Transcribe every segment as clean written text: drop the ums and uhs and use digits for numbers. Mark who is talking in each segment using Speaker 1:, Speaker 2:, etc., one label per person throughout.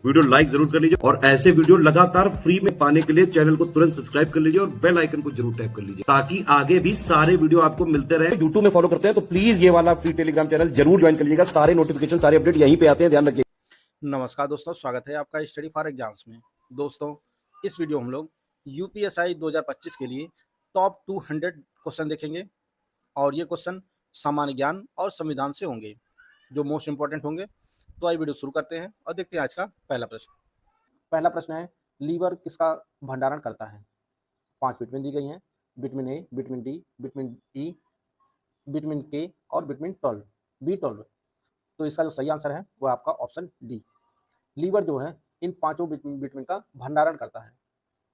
Speaker 1: Video like जरूर कर लीजिए और ऐसे वीडियो लगातार फ्री में पाने के लिए चैनल को तुरंत सब्सक्राइब कर लीजिए और बेल आइकन को जरूर टैप कर लीजिए ताकि आगे भी सारे वीडियो आपको मिलते रहे। यूट्यूब में फॉलो करते हैं तो प्लीज ये वाला फ्री टेलीग्राम चैनल जरूर ज्वाइन कर लीजिएगा। सारे नोटिफिकेशन सारे अपडेट यहीं पे आते हैं, ध्यान रखिए।
Speaker 2: नमस्कार दोस्तों, स्वागत है आपका स्टडी फॉर एग्जाम्स में। दोस्तों, इस वीडियो हम लोग यूपीएसआई 2025 के लिए टॉप 200 क्वेश्चन देखेंगे और ये क्वेश्चन सामान्य ज्ञान और संविधान से होंगे जो मोस्ट इंपॉर्टेंट होंगे। तो आइए वीडियो शुरू करते हैं और देखते हैं आज का पहला प्रश्न। पहला प्रश्न है, लीवर किसका भंडारण करता है? 5 विटामिन दी गई हैं, vitamin A, vitamin D, vitamin E, vitamin के और विटामिन 12 B12। तो इसका जो सही आंसर है वो आपका ऑप्शन डी। लीवर जो है इन पांचों विटामिन का भंडारण करता है,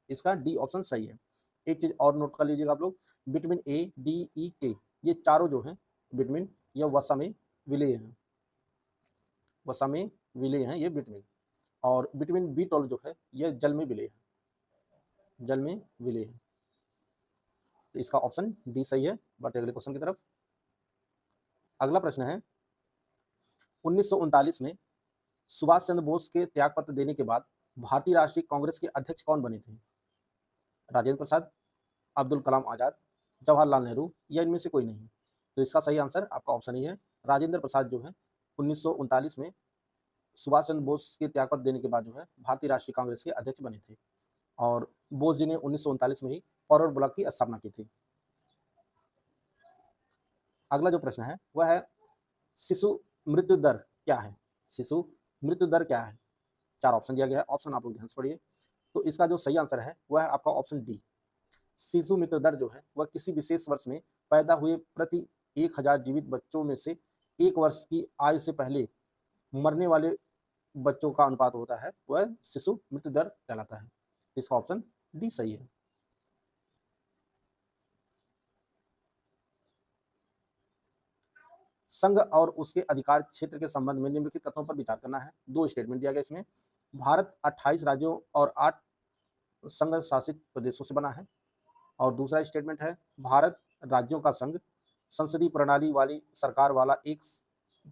Speaker 2: इसका डी ऑप्शन सही है। एक चीज और नोट कर लीजिएगा आप लोग, विटामिन ए, डी, ई, के ये चारों जो हैं विटामिन ये वसा में विलेय हैं, वसा में विलेय हैं ये विटामिन। और विटामिन B12 जो है ये जल में विलेय है, जल में विलेय है। तो इसका ऑप्शन डी सही है। बढ़ते अगले क्वेश्चन की तरफ। अगला प्रश्न है, 1939 में सुभाष चंद्र बोस के त्यागपत्र देने के बाद भारतीय राष्ट्रीय कांग्रेस के अध्यक्ष कौन बने थे? राजेंद्र प्रसाद, अब्दुल कलाम आजाद, जवाहरलाल नेहरू या इनमें से कोई नहीं? तो इसका सही आंसर आपका ऑप्शन ही है, राजेंद्र प्रसाद जो है 1939 में सुभाष चंद्र बोस के त्यागपत्र देने के बाद जो है भारतीय राष्ट्रीय कांग्रेस के अध्यक्ष बने थे। और बोस जी ने 1939 में ही फॉरवर्ड ब्लॉक की स्थापना की थी। अगला जो प्रश्न है वह है, शिशु मृत्यु दर क्या है? शिशु मृत्यु दर क्या है? 4 ऑप्शन दिया गया है, ऑप्शन आप लोग ध्यान से पढ़िए। तो इसका जो सही आंसर है वह है आपका ऑप्शन डी। शिशु मृत्यु दर जो है वह किसी विशेष वर्ष में पैदा हुए प्रति 1000 जीवित बच्चों में से 1 वर्ष की आयु से पहले मरने वाले बच्चों का अनुपात होता है, वह शिशु मृत्यु दर कहलाता है। इसका ऑप्शन डी सही है। संघ और उसके अधिकार क्षेत्र के संबंध में निम्नलिखित तथ्यों पर विचार करना है। 2 स्टेटमेंट दिया गया इसमें। भारत 28 राज्यों और 8 संघ शासित प्रदेशों से बना है। और दूसरा स्टेटमेंट है, भारत राज्यों का संघ संसदीय प्रणाली वाली सरकार वाला एक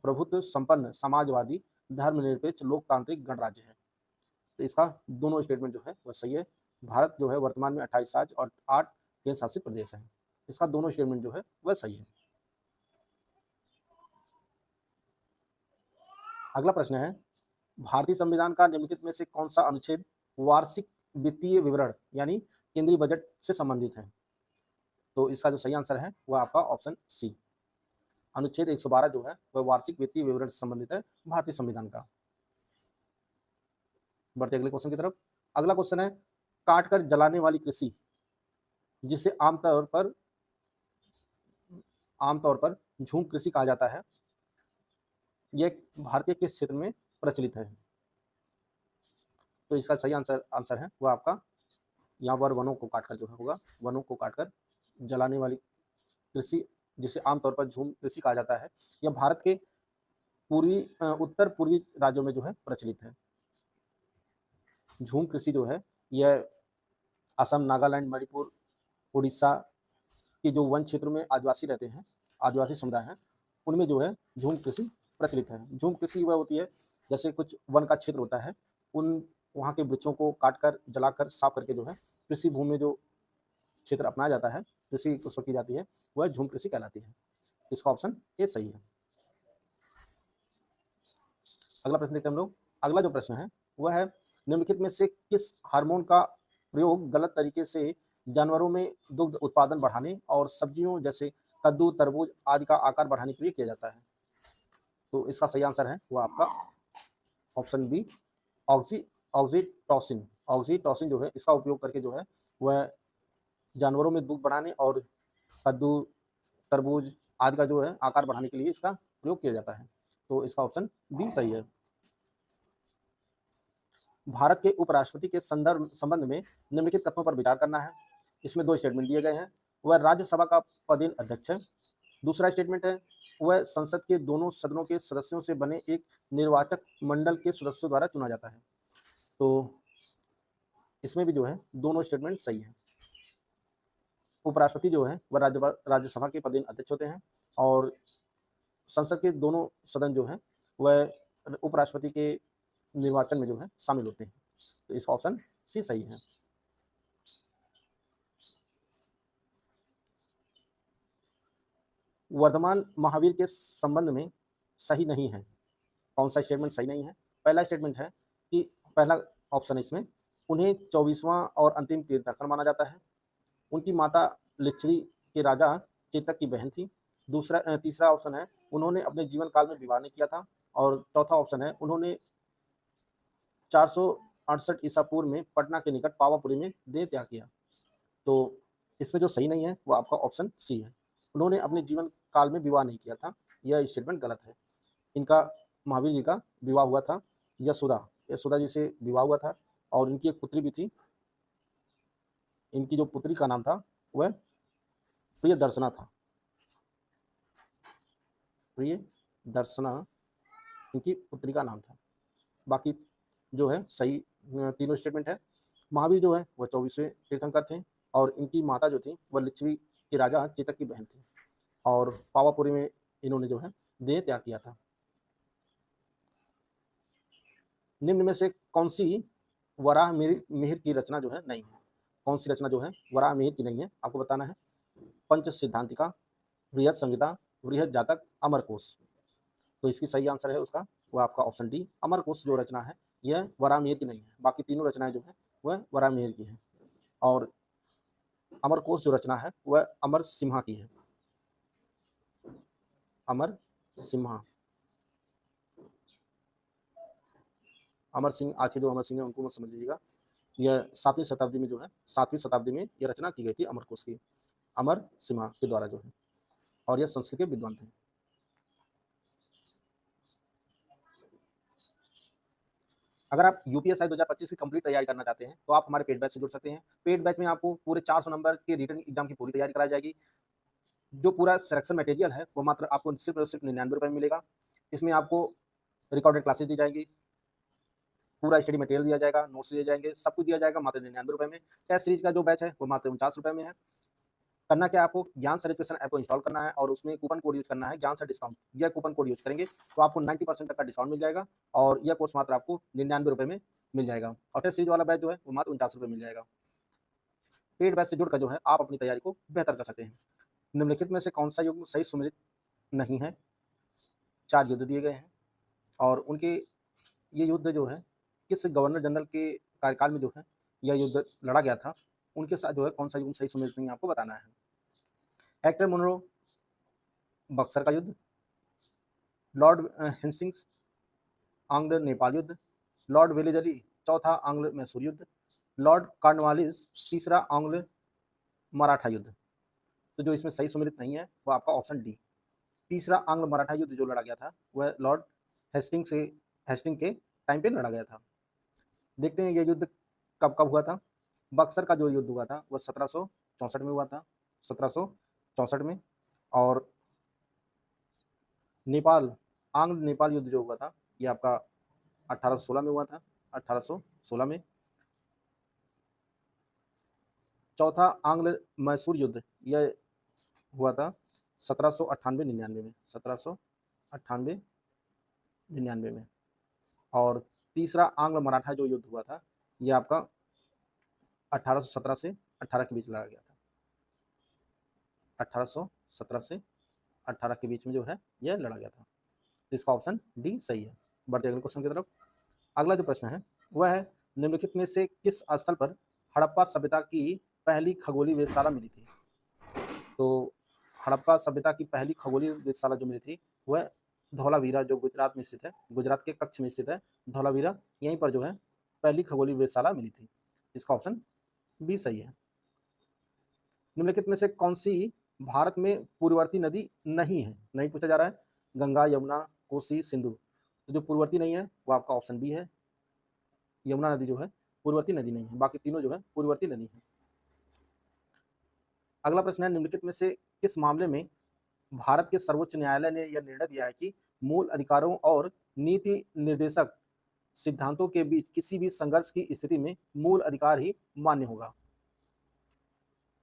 Speaker 2: प्रभुत्व संपन्न समाजवादी धर्मनिरपेक्ष लोकतांत्रिक गणराज्य है। तो इसका दोनों स्टेटमेंट जो है वह सही है। भारत जो है वर्तमान में 28 राज्य और 8 केंद्र शासित प्रदेश हैं। इसका दोनों स्टेटमेंट जो है वह सही है। अगला प्रश्न है, भारतीय संविधान का निम्नलिखित में से कौन सा अनुच्छेद वार्षिक वित्तीय विवरण यानी केंद्रीय बजट से संबंधित है? तो इसका जो सही आंसर है वह आपका ऑप्शन सी, अनुच्छेद 112 जो है वह वार्षिक वित्तीय विवरण से संबंधित है भारतीय संविधान का। बढ़ते अगले क्वेश्चन की तरफ। अगला क्वेश्चन है, काटकर जलाने वाली कृषि जिसे आमतौर पर झूम कृषि कहा जाता है, यह भारतीय किस क्षेत्र में प्रचलित है? तो इसका सही आंसर है वह आपका, यहाँ पर वनों को काटकर जो है होगा, वनों को काटकर जलाने वाली कृषि जिसे आमतौर पर झूम कृषि कहा जाता है, यह भारत के उत्तर पूर्वी राज्यों में जो है प्रचलित है। झूम कृषि जो है यह असम, नागालैंड, मणिपुर, उड़ीसा के जो वन क्षेत्रों में आदिवासी रहते हैं, आदिवासी समुदाय हैं, उनमें जो है झूम कृषि प्रचलित है। झूम कृषि वह होती है जैसे कुछ वन का क्षेत्र होता है, उन वहाँ के वृक्षों को काटकर जलाकर साफ करके जो है कृषि भूमि में जो क्षेत्र अपनाया जाता है, कृषि उसको की जाती है, वह झूम कृषि कहलाती है। इसका ऑप्शन ए सही है। अगला प्रश्न देखते हैं हम लोग। अगला जो प्रश्न है वह है, निम्नलिखित में से किस हार्मोन का प्रयोग गलत तरीके से जानवरों में दुग्ध उत्पादन बढ़ाने और सब्जियों जैसे कद्दू, तरबूज आदि का आकार बढ़ाने के लिए किया जाता है? तो इसका सही आंसर है वह आपका ऑप्शन बी, ऑक्सीटोसिन। ऑक्सीटोसिन जो है इसका उपयोग करके जो है वह जानवरों में दूध बढ़ाने और कद्दू, तरबूज आदि का जो है आकार बढ़ाने के लिए इसका प्रयोग किया जाता है। तो इसका ऑप्शन बी सही है। भारत के उपराष्ट्रपति के संबंध में निम्नलिखित तथ्यों पर विचार करना है। इसमें 2 स्टेटमेंट दिए गए हैं। वह राज्यसभा का पदेन अध्यक्ष है। दूसरा स्टेटमेंट है, वह संसद के दोनों सदनों के सदस्यों से बने एक निर्वाचक मंडल के सदस्यों द्वारा चुना जाता है। तो इसमें भी जो है दोनों स्टेटमेंट सही है। उपराष्ट्रपति जो है वह राज्यसभा के पदेन अध्यक्ष होते हैं और संसद के दोनों सदन जो हैं वह उपराष्ट्रपति के निर्वाचन में जो है शामिल होते हैं। तो इसका ऑप्शन सी सही है। वर्धमान महावीर के संबंध में सही नहीं है। कौन सा स्टेटमेंट सही नहीं है? पहला स्टेटमेंट है कि पहला ऑप्शन है इसमें, उन्हें 24वां और अंतिम तीर्थंकर माना जाता है। उनकी माता लिच्छवी के राजा चेतक की बहन थी। तीसरा ऑप्शन है, उन्होंने अपने जीवन काल में विवाह नहीं किया था। और चौथा ऑप्शन है, उन्होंने 468 ईसा पूर्व में पटना के निकट पावापुरी में देह त्याग किया। तो इसमें जो सही नहीं है वो आपका ऑप्शन सी है, उन्होंने अपने जीवन काल में विवाह नहीं किया था। यह स्टेटमेंट गलत है। इनका, महावीर जी का विवाह हुआ था यशोदा जी से विवाह हुआ था, और इनकी एक पुत्री भी थी। इनकी जो पुत्री का नाम था वह प्रियदर्शना था। प्रियदर्शना इनकी पुत्री का नाम था। बाकी जो है सही तीनों स्टेटमेंट है। महावीर जो है वह 24वें तीर्थंकर थे, और इनकी माता जो थी वह लिच्छवी के राजा चेतक की बहन थी, और पावापुरी में इन्होंने जो है देह त्याग किया था। निम्न में से कौन सी वराह मिहिर की रचना जो है नहीं है? कौन सी रचना जो है वराह मिहिर की नहीं है, आपको बताना है। पंच सिद्धांतिका, बृहद संहिता, बृहद जातक, अमरकोश। तो इसकी सही आंसर है उसका वह आपका ऑप्शन डी, अमरकोश जो रचना है यह वराह मिहिर की नहीं है। बाकी तीनों रचनाएं जो है वह वराह मिहिर की है, और अमरकोश जो रचना है वह अमर सिम्हा की है। अमर सिम्हा, अमर सिंह, आज के जो अमर सिंह है उनको मत समझ लीजिएगा। यह 7वीं शताब्दी में जो है 7वीं शताब्दी में यह रचना की गई थी अमरकोश की, अमर सिम्हा के द्वारा जो है, और यह संस्कृत के विद्वान थे। अगर आप यूपीएसआई 2025 की कंप्लीट तैयारी करना चाहते हैं तो आप हमारे पेड बैच से जुड़ सकते हैं। पेड बैच में आपको पूरे 400 नंबर के रिटन एग्जाम की पूरी तैयारी कराई जाएगी। जो पूरा सिलेक्शन मटेरियल है वो मात्र आपको सिर्फ और सिर्फ 99 रुपये में मिलेगा। इसमें आपको रिकॉर्डेड क्लासेस दी जाएंगी, पूरा स्टडी मटेरियल दिया जाएगा, नोट्स दिए जाएंगे, सब कुछ दिया जाएगा मात्र 99 रुपये में। टेस्ट सीरीज का जो बैच है वो मात्र 49 रुपये में है। करना क्या है, आपको ज्ञान सर एजुकेशन ऐप को इंस्टॉल करना है, और उसमें कूपन कोड यूज करना है, ज्ञान सर डिस्काउंट। यह कूपन कोड यूज करेंगे तो आपको 90% तक का डिस्काउंट मिल जाएगा, और यह कोर्स मात्र आपको 99 रुपये में मिल जाएगा। और टेस्ट सीरीज वाला बैच जो है वो मात्र 49 रुपये मिल जाएगा। पेड बैच से जुड़कर जो है आप अपनी तैयारी को बेहतर कर सकते हैं। निम्नलिखित में से कौन सा युग सही सुमेलित नहीं है? 4 युद्ध दिए गए हैं, और उनके ये युद्ध जो है किस गवर्नर जनरल के कार्यकाल में जो है यह युद्ध लड़ा गया था, उनके साथ जो है कौन सा युग सही सुमेलित नहीं है आपको बताना है। हेक्टर मुनरो, बक्सर का युद्ध, लॉर्ड हेस्टिंग्स, आंग्ल नेपाल युद्ध, लॉर्ड वेलेजली, चौथा आंग्ल मैसूर युद्ध, लॉर्ड कॉर्नवालिस, तीसरा आंग्ल मराठा युद्ध। तो जो इसमें सही सुमेलित नहीं है वो आपका ऑप्शन डी, तीसरा आंग्ल मराठा युद्ध जो लड़ा गया था वह लॉर्ड हेस्टिंग के टाइम पे लड़ा गया था। देखते हैं ये युद्ध कब कब हुआ था। बक्सर का जो युद्ध हुआ था वह 1764 में हुआ था, 1764 में। और नेपाल, आंग्ल नेपाल युद्ध जो हुआ था ये आपका 1816 में हुआ था, 1816 में। चौथा आंग्ल मैसूर युद्ध यह हुआ था 1798-99 में, 1798-99 में। और तीसरा आंग्ल मराठा जो युद्ध हुआ था यह आपका 1817 से 18 के बीच लड़ा गया था। 1817 से 18 के बीच में जो है यह लड़ा गया था। इसका ऑप्शन डी सही है। बढ़ते अगले क्वेश्चन की तरफ। अगला जो प्रश्न है वह है, निम्नलिखित में से किस स्थल पर हड़प्पा सभ्यता की पहली खगोलीय वेधशाला मिली थी? तो हड़प्पा सभ्यता की पहली खगोलीय वेधशाला जो मिली थी वह धौलावीरा, जो गुजरात में स्थित है, गुजरात के कच्छ में स्थित है धौलावीरा, यहीं पर जो है पहली खगोलीय वेधशाला मिली थी। इसका ऑप्शन बी सही है। निम्नलिखित में से कौन सी भारत में पूर्ववर्ती नदी नहीं है? नहीं पूछा जा रहा है। गंगा, यमुना, कोसी, सिंधु। तो जो पूर्ववर्ती नहीं है वो आपका ऑप्शन बी है, यमुना नदी जो है पूर्ववर्ती नदी नहीं है। बाकी तीनों जो है पूर्ववर्ती नदी है। अगला प्रश्न है, निम्नलिखित में से किस मामले में भारत के सर्वोच्च न्यायालय ने यह निर्णय दिया है कि मूल अधिकारों और नीति निर्देशक सिद्धांतों के बीच किसी भी संघर्ष की स्थिति में मूल अधिकार ही मान्य होगा?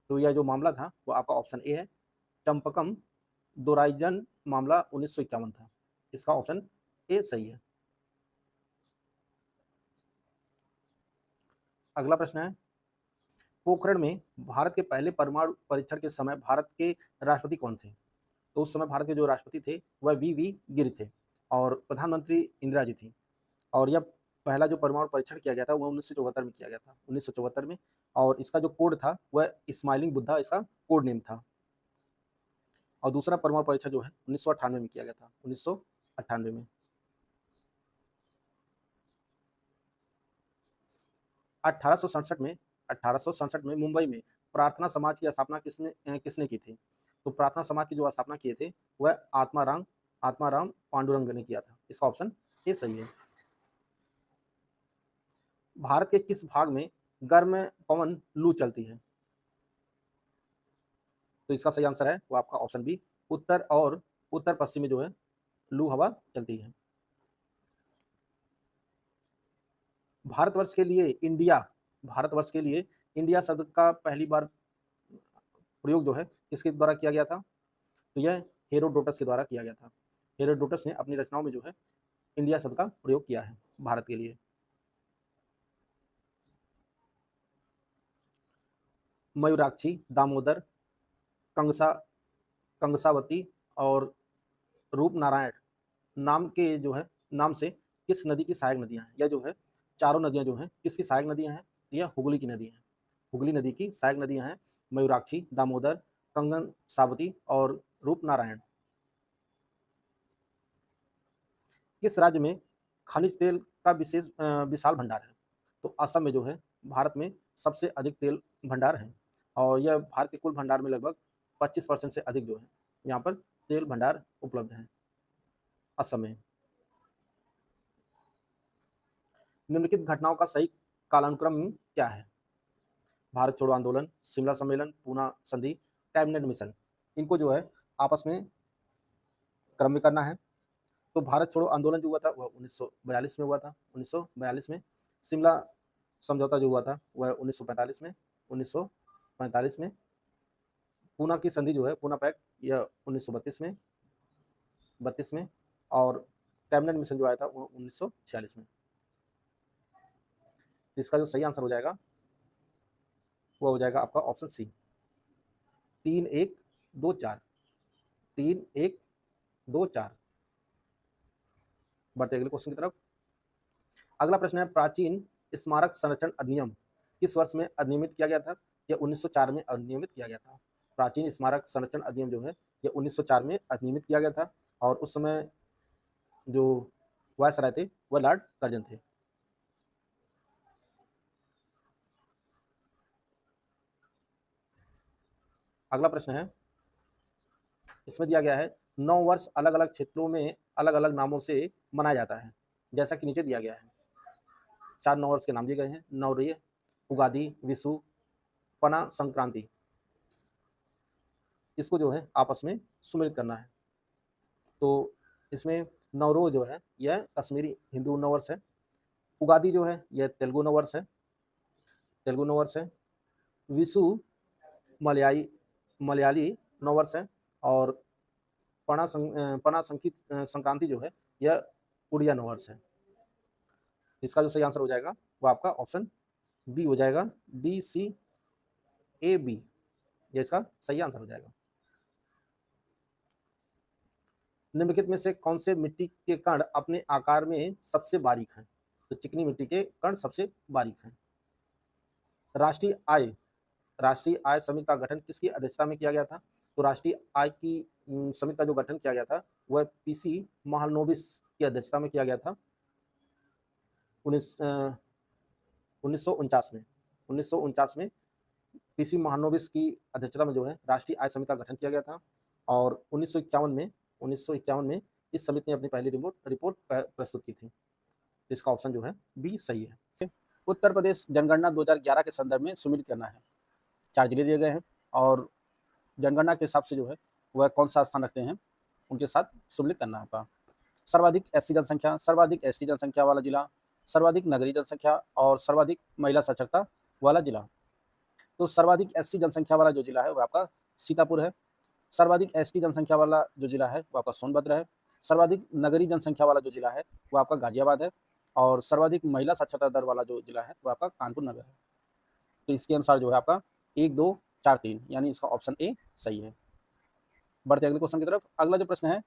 Speaker 2: तो यह जो मामला था वो आपका ऑप्शन ए है, चंपकम दोराइजन मामला 1951 था। इसका ऑप्शन ए सही है। अगला प्रश्न है, पोखरण में भारत के पहले परमाणु परीक्षण के समय भारत के राष्ट्रपति कौन थे? तो उस समय भारत के जो राष्ट्रपति थे वह वी गिरि थे और प्रधानमंत्री इंदिरा जी थी। और यह पहला जो परमाणु परीक्षण किया गया था वह 1974 में किया गया था, 1974 में। और इसका जो कोड था वह स्माइलिंग बुद्धा इसका कोड नेम था। और दूसरा परमाणु परीक्षण जो है 1998 में किया गया था, 1998 में। 1867 में मुंबई में प्रार्थना समाज की स्थापना किसने की थी? तो प्रार्थना समाज की जो स्थापना किए थे वह आत्माराम पांडुरंग ने किया था। इसका ऑप्शन ए सही है। भारत के किस भाग में गर्म पवन लू चलती है? तो इसका सही आंसर है वो आपका ऑप्शन बी, उत्तर और उत्तर पश्चिम में जो है लू हवा चलती है। भारतवर्ष के लिए इंडिया शब्द का पहली बार प्रयोग जो है किसके द्वारा किया गया था? तो यह हेरोडोटस के द्वारा किया गया था। हेरोडोटस ने अपनी रचनाओं में जो है इंडिया शब्द का प्रयोग किया है भारत के लिए। मयूराक्षी, दामोदर, कंगसावती और रूपनारायण नाम से किस नदी की सहायक नदियां हैं? यह जो है चारों नदियां जो हैं किसकी सहायक नदियां हैं? यह हुगली की नदी है। हुगली नदी की सहायक नदियां हैं मयूराक्षी, दामोदर, कंगसावती और रूपनारायण। किस राज्य में खनिज तेल का विशाल भंडार है? तो असम में जो है भारत में सबसे अधिक तेल भंडार है और यह भारत के कुल भंडार में लगभग 25% से अधिक जो है यहाँ पर तेल भंडार उपलब्ध है असम में। निम्नलिखित घटनाओं का सही कालानुक्रम क्या है? भारत छोड़ो आंदोलन, शिमला सम्मेलन, पूना संधि, कैबिनेट मिशन। इनको जो है आपस में क्रम में करना है। तो भारत छोड़ो आंदोलन जो हुआ था वह 1942 में हुआ था, 1942 में। शिमला समझौता जो हुआ था वह 1945 में, 1945 में। पूना की संधि जो है पूना पैक्ट यह 1932 में, 32 में। और कैबिनेट मिशन जो आया था वो 1946 में। इसका जो सही आंसर हो जाएगा वो हो जाएगा आपका ऑप्शन सी, 3-1-2-4, 3-1-2-4। बढ़ते अगले क्वेश्चन की तरफ। अगला प्रश्न है, प्राचीन स्मारक संरक्षण अधिनियम किस वर्ष में अधिनियमित किया गया था? यह 1904 में अधिनियमित किया गया था। प्राचीन स्मारक संरक्षण अधिनियम जो है यह 1904 में अधिनियमित किया गया था और उस समय जो वायसराय थे वह लॉर्ड कर्जन थे। अगला प्रश्न है, इसमें दिया गया है 9 वर्ष अलग अलग क्षेत्रों में अलग अलग नामों से मनाया जाता है, जैसा कि नीचे दिया गया है। 4 9 वर्ष के नाम दिए गए हैं, नवरेह, उगादी, विशु, पना संक्रांति। इसको जो है आपस में सुमिलित करना है। तो इसमें नवरोह जो है यह कश्मीरी हिंदू नववर्ष है, उगादी जो है यह तेलुगु नववर्ष है, विशु मलयाली नववर्ष है और पना संक्रांति जो है यह उड़िया नववर्ष है। इसका जो सही आंसर हो जाएगा वो आपका ऑप्शन बी हो जाएगा, DCAB, ये इसका सही आंसर हो जाएगा। निम्नलिखित में से कौन से मिट्टी के कण अपने आकार में सबसे बारीक हैं? तो चिकनी मिट्टी के कण सबसे बारीक हैं। राष्ट्रीय आय समिति का गठन किसकी अध्यक्षता में किया गया था? तो राष्ट्रीय आय की समिति का जो गठन किया गया था वह PC महालनोबिस की अध्यक्षता में किया गया था 1949 में। PC महालनोबिस की अध्यक्षता में जो है राष्ट्रीय आय समिति का गठन किया गया था और 1951 में इस समिति ने अपनी पहली रिपोर्ट प्रस्तुत की थी। इसका ऑप्शन जो है बी सही है। उत्तर प्रदेश जनगणना 2011 के संदर्भ में सुमिलित करना है। 4 जिले दिए गए हैं और जनगणना के हिसाब से जो है वह कौन सा स्थान रखते हैं उनके साथ सुमिलित करना है आपका। सर्वाधिक SC जनसंख्या, सर्वाधिक ST जनसंख्या वाला जिला, सर्वाधिक नगरीय जनसंख्या और सर्वाधिक महिला साक्षरता वाला जिला। तो सर्वाधिक SC जनसंख्या वाला जो जिला है वह आपका सीतापुर है, सर्वाधिक ST जनसंख्या वाला जो जिला है वो आपका सोनभद्र है, सर्वाधिक नगरीय जनसंख्या वाला जो जिला है वो आपका गाजियाबाद है और सर्वाधिक महिला साक्षरता दर वाला जो जिला है वो आपका कानपुर नगर है। तो इसके अनुसार जो है आपका 1 2 4 3 यानी इसका ऑप्शन ए सही है। बढ़ते अगले क्वेश्चन की तरफ। अगला जो प्रश्न है,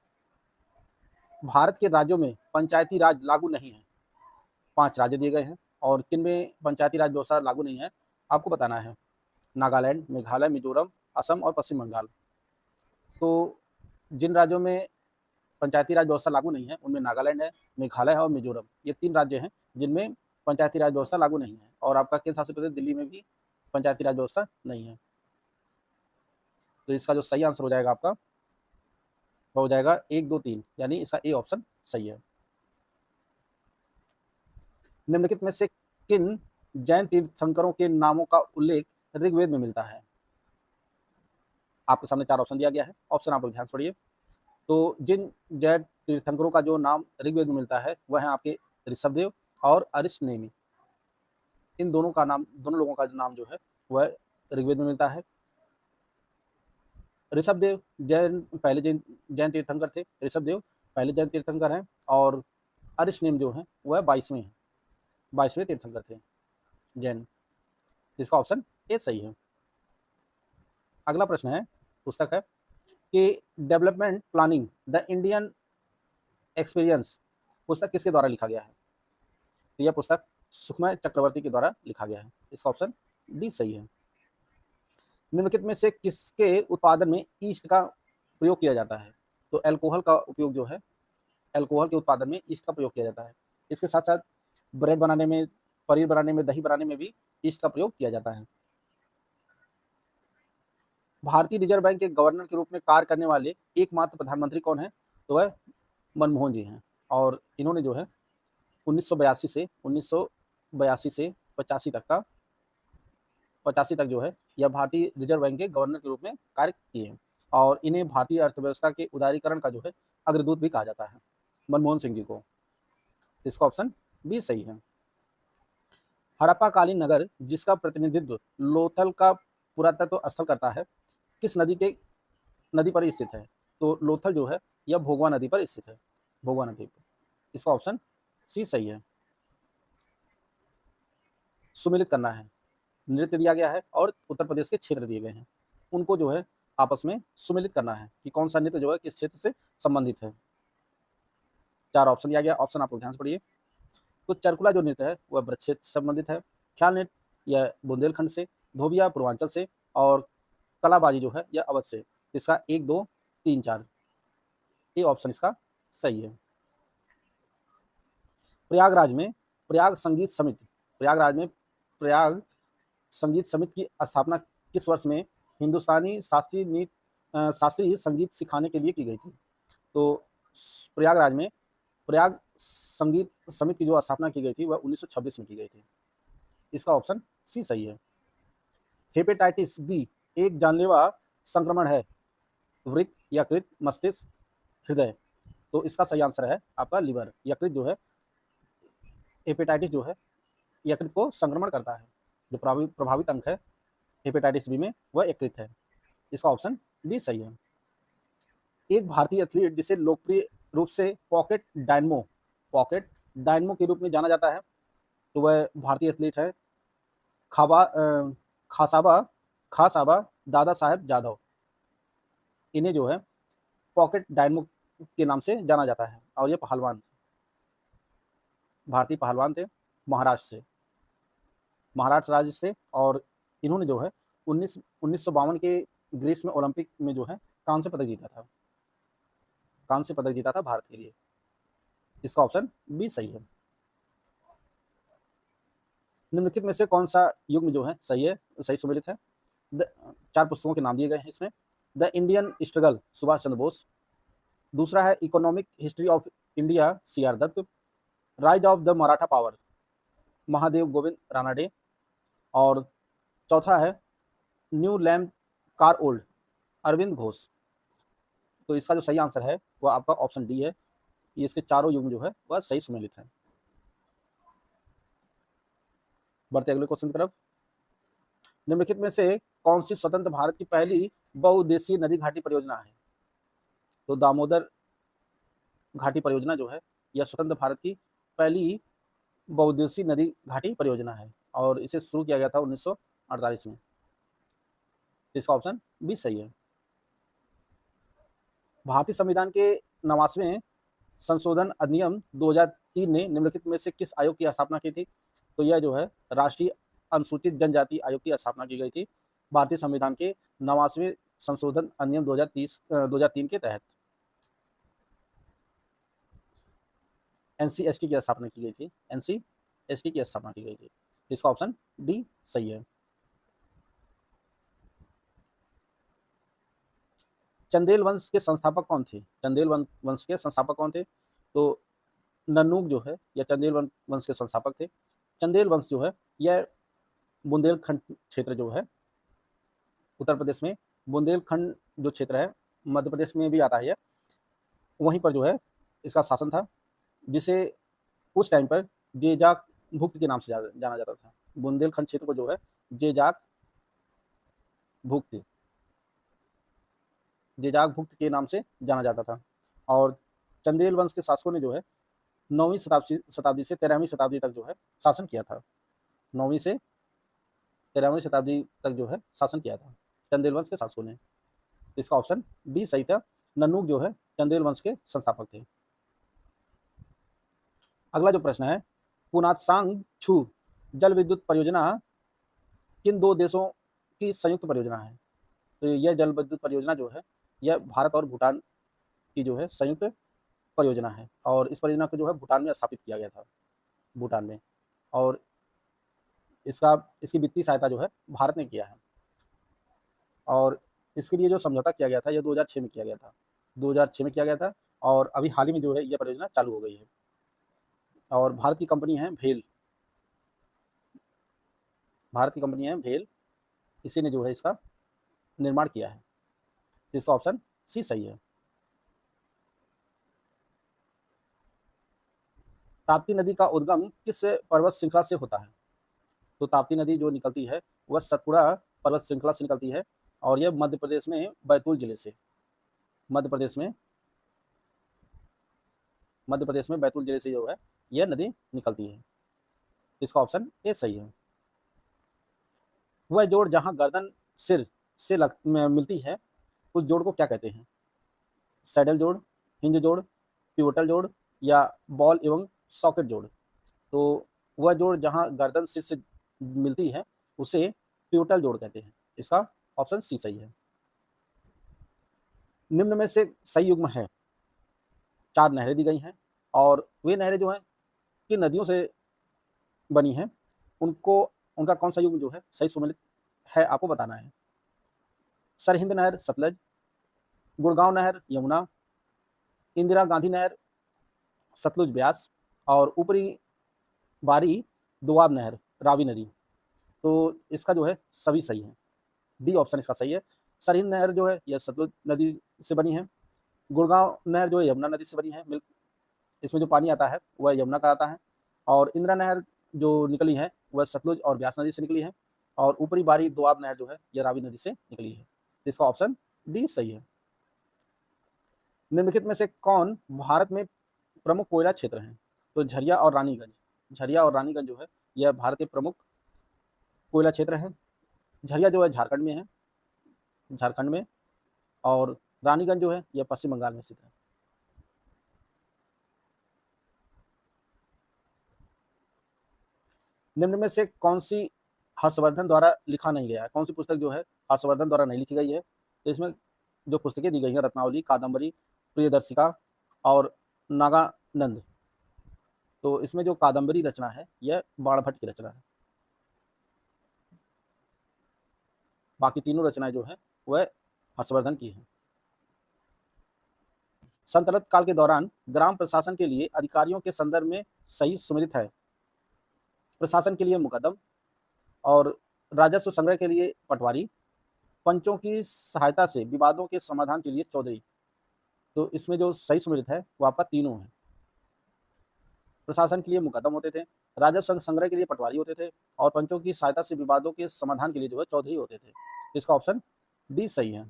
Speaker 2: भारत के राज्यों में पंचायती राज लागू नहीं है। 5 राज्य दिए गए हैं और किन में पंचायती राज व्यवस्था लागू नहीं है आपको बताना है। नागालैंड, मेघालय, मिजोरम, असम और पश्चिम बंगाल। तो जिन राज्यों में पंचायती राज व्यवस्था लागू नहीं है उनमें नागालैंड है, मेघालय है और मिजोरम। ये 3 राज्य हैं जिनमें पंचायती राज व्यवस्था लागू नहीं है। और आपका केंद्र शासित प्रदेश दिल्ली में भी पंचायती राज व्यवस्था नहीं है। तो इसका जो सही आंसर हो जाएगा आपका वो हो जाएगा 1 2 3 यानी इसका ए ऑप्शन सही है। निम्नलिखित में से किन जैन तीर्थंकरों के नामों का उल्लेख ऋग्वेद में मिलता है? आपके सामने 4 ऑप्शन दिया गया है। ऑप्शन आप लोग ध्यान से पढ़िए। तो जिन जैन तीर्थंकरों का जो नाम ऋग्वेद में मिलता है वह है आपके ऋषभदेव और अरिष्टनेमि। इन दोनों का नाम, दोनों लोगों का नाम जो है वह ऋग्वेद में मिलता है। ऋषभदेव पहले जैन तीर्थंकर थे। ऋषभदेव पहले जैन तीर्थंकर हैं और अरिष्टनेमि जो है वह 22वें तीर्थंकर थे जैन। इसका ऑप्शन ए सही है। अगला प्रश्न है, पुस्तक है कि development planning the Indian experience पुस्तक किसके द्वारा लिखा गया है? तो यह पुस्तक सुखमय चक्रवर्ती के द्वारा लिखा गया है। इसका ऑप्शन डी सही है। निम्नलिखित में से किसके उत्पादन में ईस्ट का प्रयोग किया जाता है? तो अल्कोहल का उपयोग जो है, अल्कोहल के उत्पादन में ईस्ट का प्रयोग किया जाता है। इसके साथ साथ ब्रेड बनाने में, पनीर बनाने में, दही बनाने में भी ईस्ट का प्रयोग किया जाता है। भारतीय रिजर्व बैंक के गवर्नर के रूप में कार्य करने वाले एकमात्र प्रधानमंत्री कौन है? तो वह मनमोहन जी हैं। और इन्होंने जो है 1982 से 85 तक जो है यह भारतीय रिजर्व बैंक के गवर्नर के रूप में कार्य किए। और इन्हें भारतीय अर्थव्यवस्था के उदारीकरण का जो है अग्रदूत भी कहा जाता है, मनमोहन सिंह जी को। इसका ऑप्शन बी सही है। हड़प्पा कालीन नगर जिसका प्रतिनिधित्व लोथल का पुरातत्व स्थल करता है किस नदी पर स्थित है? तो लोथल जो है यह भोगवा नदी पर स्थित है, भोगवा नदी पर। इसका ऑप्शन सी सही है। सुमिलित करना है, नृत्य दिया गया है और उत्तर प्रदेश के क्षेत्र दिए गए हैं, उनको जो है आपस में सुमिलित करना है कि कौन सा नृत्य जो है किस क्षेत्र से संबंधित है। 4 ऑप्शन दिया गया। ऑप्शन आप लोग ध्यान से पढ़िए। तो चरकुला जो नृत्य है वह ब्रज क्षेत्र से संबंधित है। ख्याल नृत्य यह बुंदेलखंड से, धोबिया पूर्वांचल से और कलाबाजी जो है यह अवध से। इसका 1 2 3 4 ये ऑप्शन इसका सही है। प्रयागराज में प्रयाग संगीत समिति की स्थापना किस वर्ष में हिंदुस्तानी शास्त्रीय संगीत सिखाने के लिए की गई थी? तो प्रयागराज में प्रयाग संगीत समिति की जो स्थापना की गई थी वह 1926 में की गई थी। इसका ऑप्शन सी सही है। हेपेटाइटिस बी एक जानलेवा संक्रमण है, वृक्क, यकृत, मस्तिष्क, हृदय। तो इसका सही आंसर है आपका लिवर। यकृत जो है, हेपेटाइटिस जो है यकृत को संक्रमण करता है। जो प्रभावित अंग है हेपेटाइटिस बी में वह यकृत है। इसका ऑप्शन बी सही है। एक भारतीय एथलीट जिसे लोकप्रिय रूप से पॉकेट डायनमो के रूप में जाना जाता है तो वह भारतीय एथलीट है खासाबा दादा साहेब जाधव। इन्हें जो है पॉकेट डायनमो के नाम से जाना जाता है और ये पहलवान, भारतीय पहलवान थे, महाराष्ट्र राज्य से। और इन्होंने जो है 1952 के ग्रीस में ओलंपिक में जो है कांस्य पदक जीता था भारत के लिए। इसका ऑप्शन बी सही है। निम्नलिखित में से कौन सा युग्म जो है सही सुमेलित है? 4 पुस्तकों के नाम दिए गए हैं इसमें। The Indian struggle Subhash Chandra Bose, दूसरा है economic history of India CR Dutt, rise of the Maratha power Mahadev Govind Ranade और चौथा है new lamp for old Aurobindo Ghosh. तो इसका जो सही आंसर है वह आपका ऑप्शन डी है। ये इसके चारों युग्म जो है वह सही सुमेलित है। बढ़ते अगले क्वेश्चन की तरफ। निम्नलिखित में से कौन सी स्वतंत्र भारत की पहली बहुउद्देशीय नदी घाटी परियोजना है? तो दामोदर घाटी परियोजना जो है यह स्वतंत्र भारत की पहली बहुउद्देशीय नदी घाटी परियोजना है और इसे शुरू किया गया था 48 में। इसका ऑप्शन बी सही है। भारतीय संविधान के 89वें संशोधन अधिनियम 2003 ने निम्नलिखित में से किस आयोग की स्थापना की थी? तो यह जो है राष्ट्रीय अनुसूचित जनजाति आयोग की स्थापना की गई थी भारतीय संविधान के 89वें संशोधन अधिनियम 2003 के तहत। एनसीएसटी की स्थापना की गई थी, एनसीएसटी की स्थापना की गई थी। इसका ऑप्शन डी सही है। चंदेल वंश के संस्थापक कौन थे? चंदेल वंश के संस्थापक कौन थे? तो नन्नूक जो है यह चंदेल वंश के संस्थापक थे। चंदेल वंश जो है यह बुंदेलखंड क्षेत्र जो है उत्तर प्रदेश में, बुंदेलखंड जो क्षेत्र है मध्य प्रदेश में भी आता है, वहीं पर जो है इसका शासन था, जिसे उस टाइम पर जेजाक भुक्त के नाम से जाना जाता था। बुंदेलखंड क्षेत्र को जो है जेजाक भुक्त के नाम से जाना जाता था। और चंदेल वंश के शासकों ने जो है 9वीं शताब्दी से 13वीं शताब्दी तक जो है शासन किया था। 9वीं से 13वीं शताब्दी तक जो है शासन किया था चंदेल वंश के शासकों ने। इसका ऑप्शन डी सही था। नन्नूक जो है चंदेल वंश के संस्थापक थे। अगला जो प्रश्न है, पुनातसांग छू जल विद्युत परियोजना किन दो देशों की संयुक्त परियोजना है? तो यह जल विद्युत परियोजना जो है यह भारत और भूटान की जो है संयुक्त परियोजना है, और इस परियोजना को जो है भूटान में स्थापित किया गया था, भूटान में। और इसकी वित्तीय सहायता जो है भारत ने किया है। और इसके लिए जो समझौता किया गया था यह 2006 में किया गया था, 2006 में किया गया था। और अभी हाल ही में जो है यह परियोजना चालू हो गई है। और भारत की कंपनी है भेल, इसी ने जो है इसका निर्माण किया है। इसका ऑप्शन सी सही है। ताप्ती नदी का उद्गम किस पर्वत श्रृंखला से होता है? तो ताप्ती नदी जो निकलती है वह सतपुड़ा पर्वत श्रृंखला से निकलती है, और यह मध्य प्रदेश में बैतूल जिले से, मध्य प्रदेश में बैतूल जिले से जो है यह नदी निकलती है। इसका ऑप्शन ए सही है। वह जोड़ जहां गर्दन सिर से मिलती है उस जोड़ को क्या कहते हैं? सैडल जोड़, हिंज जोड़, पिवोटल जोड़ या बॉल एवं सॉकेट जोड़? तो वह जोड़ जहां गर्दन सिर से मिलती है उसे पिवोटल जोड़ कहते हैं। इसका ऑप्शन सी सही है। निम्न में से सही युग्म है। 4 नहरें दी गई हैं, और वे नहरें जो हैं किन नदियों से बनी हैं, उनका कौन सा युग्म जो है सही सुमेलित है आपको बताना है। सरहिंद नहर सतलज, गुड़गांव नहर यमुना, इंदिरा गांधी नहर सतलुज ब्यास, और ऊपरी बारी दोआब नहर रावी नदी। तो इसका जो है सभी सही है, डी ऑप्शन इसका सही है। सरहिंद नहर जो है यह सतलुज नदी से बनी है, गुड़गांव नहर जो है यमुना नदी से बनी है, इसमें जो पानी आता है वह यमुना का आता है, और इंदिरा नहर जो निकली है वह सतलुज और ब्यास नदी से निकली है, और ऊपरी बारी दोआब नहर जो है यह रावी नदी से निकली है। इसका ऑप्शन डी सही है। निम्नलिखित में से कौन भारत में प्रमुख कोयला क्षेत्र हैं? तो झरिया और रानीगंज जो है यह भारत के प्रमुख कोयला क्षेत्र है। झरिया जो है झारखंड में, और रानीगंज जो है यह पश्चिम बंगाल में स्थित है। निम्न में से कौन सी हर्षवर्धन द्वारा लिखा नहीं गया है? कौन सी पुस्तक जो है हर्षवर्धन द्वारा नहीं लिखी गई है? तो इसमें जो पुस्तकें दी गई हैं रत्नावली, कादम्बरी, प्रियदर्शिका और नागानंद। तो इसमें जो कादम्बरी रचना है यह बाणभट्ट की रचना है। बाकी तीनों रचनाएं जो है वह हर्षवर्धन की है। सल्तनत काल के दौरान ग्राम प्रशासन के लिए अधिकारियों के संदर्भ में सही सुमेलित है। प्रशासन के लिए मुकदम, और राजस्व संग्रह के लिए पटवारी, पंचों की सहायता से विवादों के समाधान के लिए चौधरी। तो इसमें जो सही सुमेलित है वो आपका तीनों है। प्रशासन के लिए मुकदम होते थे, राजस्व संग्रह के लिए पटवारी होते थे, और पंचों की सहायता से विवादों के समाधान के लिए जो है चौधरी होते थे। इसका ऑप्शन डी सही है।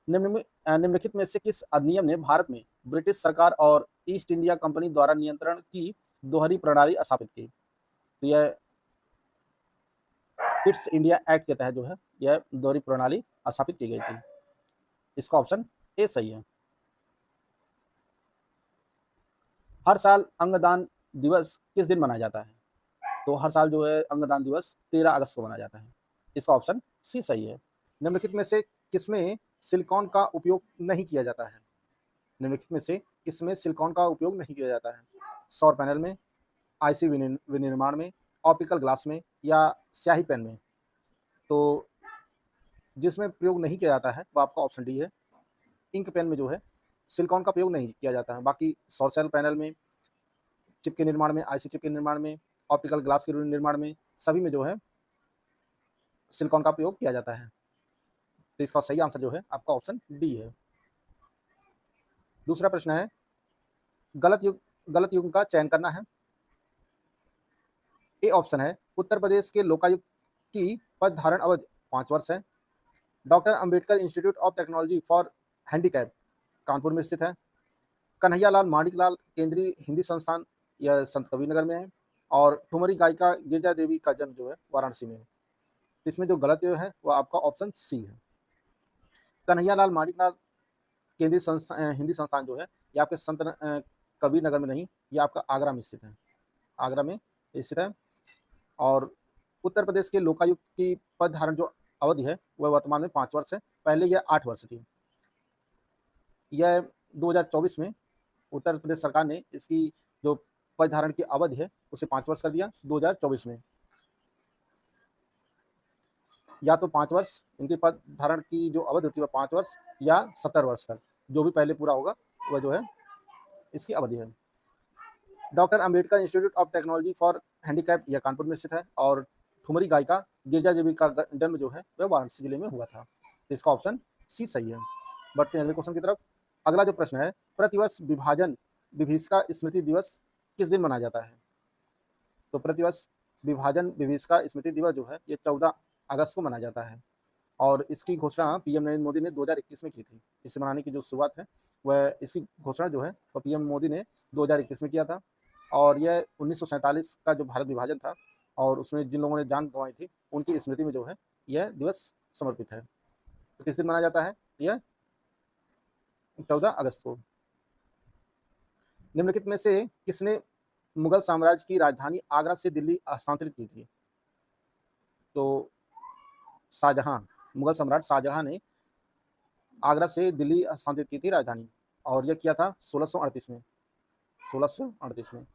Speaker 2: निम्नलिखित में से किस अधिनियम ने भारत में ब्रिटिश सरकार और ईस्ट इंडिया कंपनी द्वारा नियंत्रण की दोहरी प्रणाली स्थापित की? तो यह फिट्स इंडिया एक्ट के तहत जो है यह दोहरी प्रणाली स्थापित की गई थी। इसका ऑप्शन ए सही है। हर साल अंगदान दिवस किस दिन मनाया जाता है? तो हर साल जो है अंगदान दिवस 13 अगस्त को मनाया जाता है। इसका ऑप्शन सी सही है। निम्नलिखित में से किसमें सिलिकॉन का उपयोग नहीं किया जाता है? निम्नलिखित में से किसमें सिलिकॉन का उपयोग नहीं किया जाता है? सौर पैनल में, आईसी विनिर्माण में, ऑप्टिकल ग्लास में या स्याही पेन में? तो जिसमें प्रयोग नहीं किया जाता है वो आपका ऑप्शन डी है। इंक पेन में जो है सिलिकॉन का प्रयोग नहीं किया जाता है। बाकी सौर सेल पैनल में, चिप के निर्माण में, आईसी चिप के निर्माण में, ऑप्टिकल ग्लास के निर्माण में, सभी में जो है सिलिकॉन का प्रयोग किया जाता है। तो इसका सही आंसर जो है आपका ऑप्शन डी है। दूसरा प्रश्न है, गलत युग का चयन करना है। ए ऑप्शन है उत्तर प्रदेश के लोकायुक्त की पद धारण अवधि 5 वर्ष है। Doctor Ambedkar institute of technology for handicap Kanpur में स्थित है। कन्हैयालाल माणिकलाल केंद्रीय हिंदी संस्थान यह संत कबीरनगर में है। और ठुमरी गायिका गिरजा देवी का जन्म जो है वाराणसी में है। इसमें जो गलत है वो आपका ऑप्शन सी है। कन्हैयालाल माणिकलाल केंद्रीय हिंदी संस्थान जो है ये आपके संत कबीर नगर में नहीं, ये आपका आगरा में स्थित है। आगरा में स्थित है। और उत्तर प्रदेश के लोकायुक्त की पद धारण जो अवधि है वह वर्तमान में 5 वर्ष है। पहले यह 8 वर्ष थी। यह 2024 में उत्तर प्रदेश सरकार ने इसकी जो पद धारण की अवधि है उसे 5 वर्ष कर दिया 2024 में। या तो 5 वर्ष इनकी पद धारण की जो अवधि होती है वह 5 वर्ष या 70 वर्ष तक, जो भी पहले पूरा होगा वह जो है इसकी अवधि है। Doctor Ambedkar institute of technology for handicap यह कानपुर में स्थित है। और ठुमरी गायिका गिरजा देवी का जन्म जो है वह वाराणसी जिले में हुआ था। तो इसका ऑप्शन सी सही है। बढ़ते हैं अगले क्वेश्चन की तरफ। अगला जो प्रश्न है, प्रतिवर्ष विभाजन विभीषिका स्मृति दिवस किस दिन मनाया जाता है? तो प्रतिवर्ष विभाजन विभीषिका स्मृति दिवस जो है ये 14 अगस्त को मनाया जाता है। और इसकी घोषणा पीएम नरेंद्र मोदी ने 2021 में की थी। इसे मनाने की जो शुरुआत है वह इसकी घोषणा जो है वह पीएम मोदी ने 2021 में किया था। और यह 1947 का जो भारत विभाजन था और उसमें जिन लोगों ने जान गंवाई थी उनकी स्मृति में जो है यह दिवस समर्पित है। तो किस दिन मनाया जाता है? यह 14 अगस्त को। निम्नलिखित में से किसने मुगल साम्राज्य की राजधानी आगरा से दिल्ली हस्तांतरित की थी? तो शाहजहां, मुगल सम्राट शाहजहां ने आगरा से दिल्ली हस्तांतरित की थी राजधानी। और यह किया था 1638 में। 1638 में।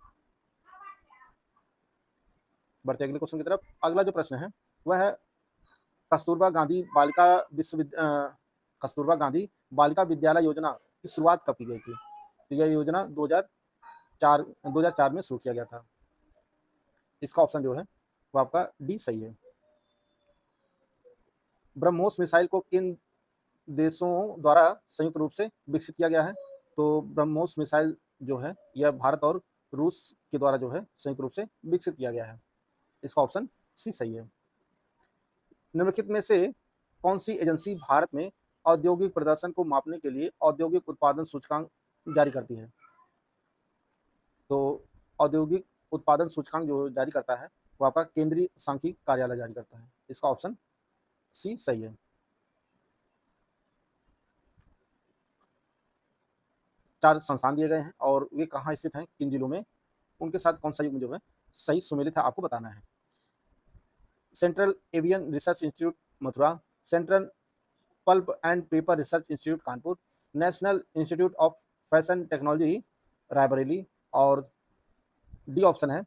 Speaker 2: बढ़ते अगले क्वेश्चन की तरफ। अगला जो प्रश्न है वह है कस्तूरबा गांधी बालिका विद्यालय योजना की शुरुआत कब की गई थी? तो यह योजना 2004 में शुरू किया गया था। इसका ऑप्शन जो है वो आपका डी सही है। ब्रह्मोस मिसाइल को किन देशों द्वारा संयुक्त रूप से विकसित किया गया है? तो ब्रह्मोस मिसाइल जो है यह भारत और रूस के द्वारा जो है संयुक्त रूप से विकसित किया गया है। इसका ऑप्शन सी सही है। निम्नलिखित में से कौन सी एजेंसी भारत में औद्योगिक प्रदर्शन को मापने के लिए औद्योगिक उत्पादन सूचकांक जारी करती है? तो औद्योगिक उत्पादन सूचकांक जो जारी करता है वो आपका केंद्रीय सांख्यिकी कार्यालय जारी करता है। इसका ऑप्शन सी सही है। 4 संस्थान दिए गए हैं और वे कहाँ स्थित हैं, किन जिलों में, उनके साथ कौन सा युग्म जो है सही सुमेलित है आपको बताना है। Central avian research institute Mathura, central pulp and paper research institute Kanpur, national institute of fashion technology Raebareli और डी ऑप्शन है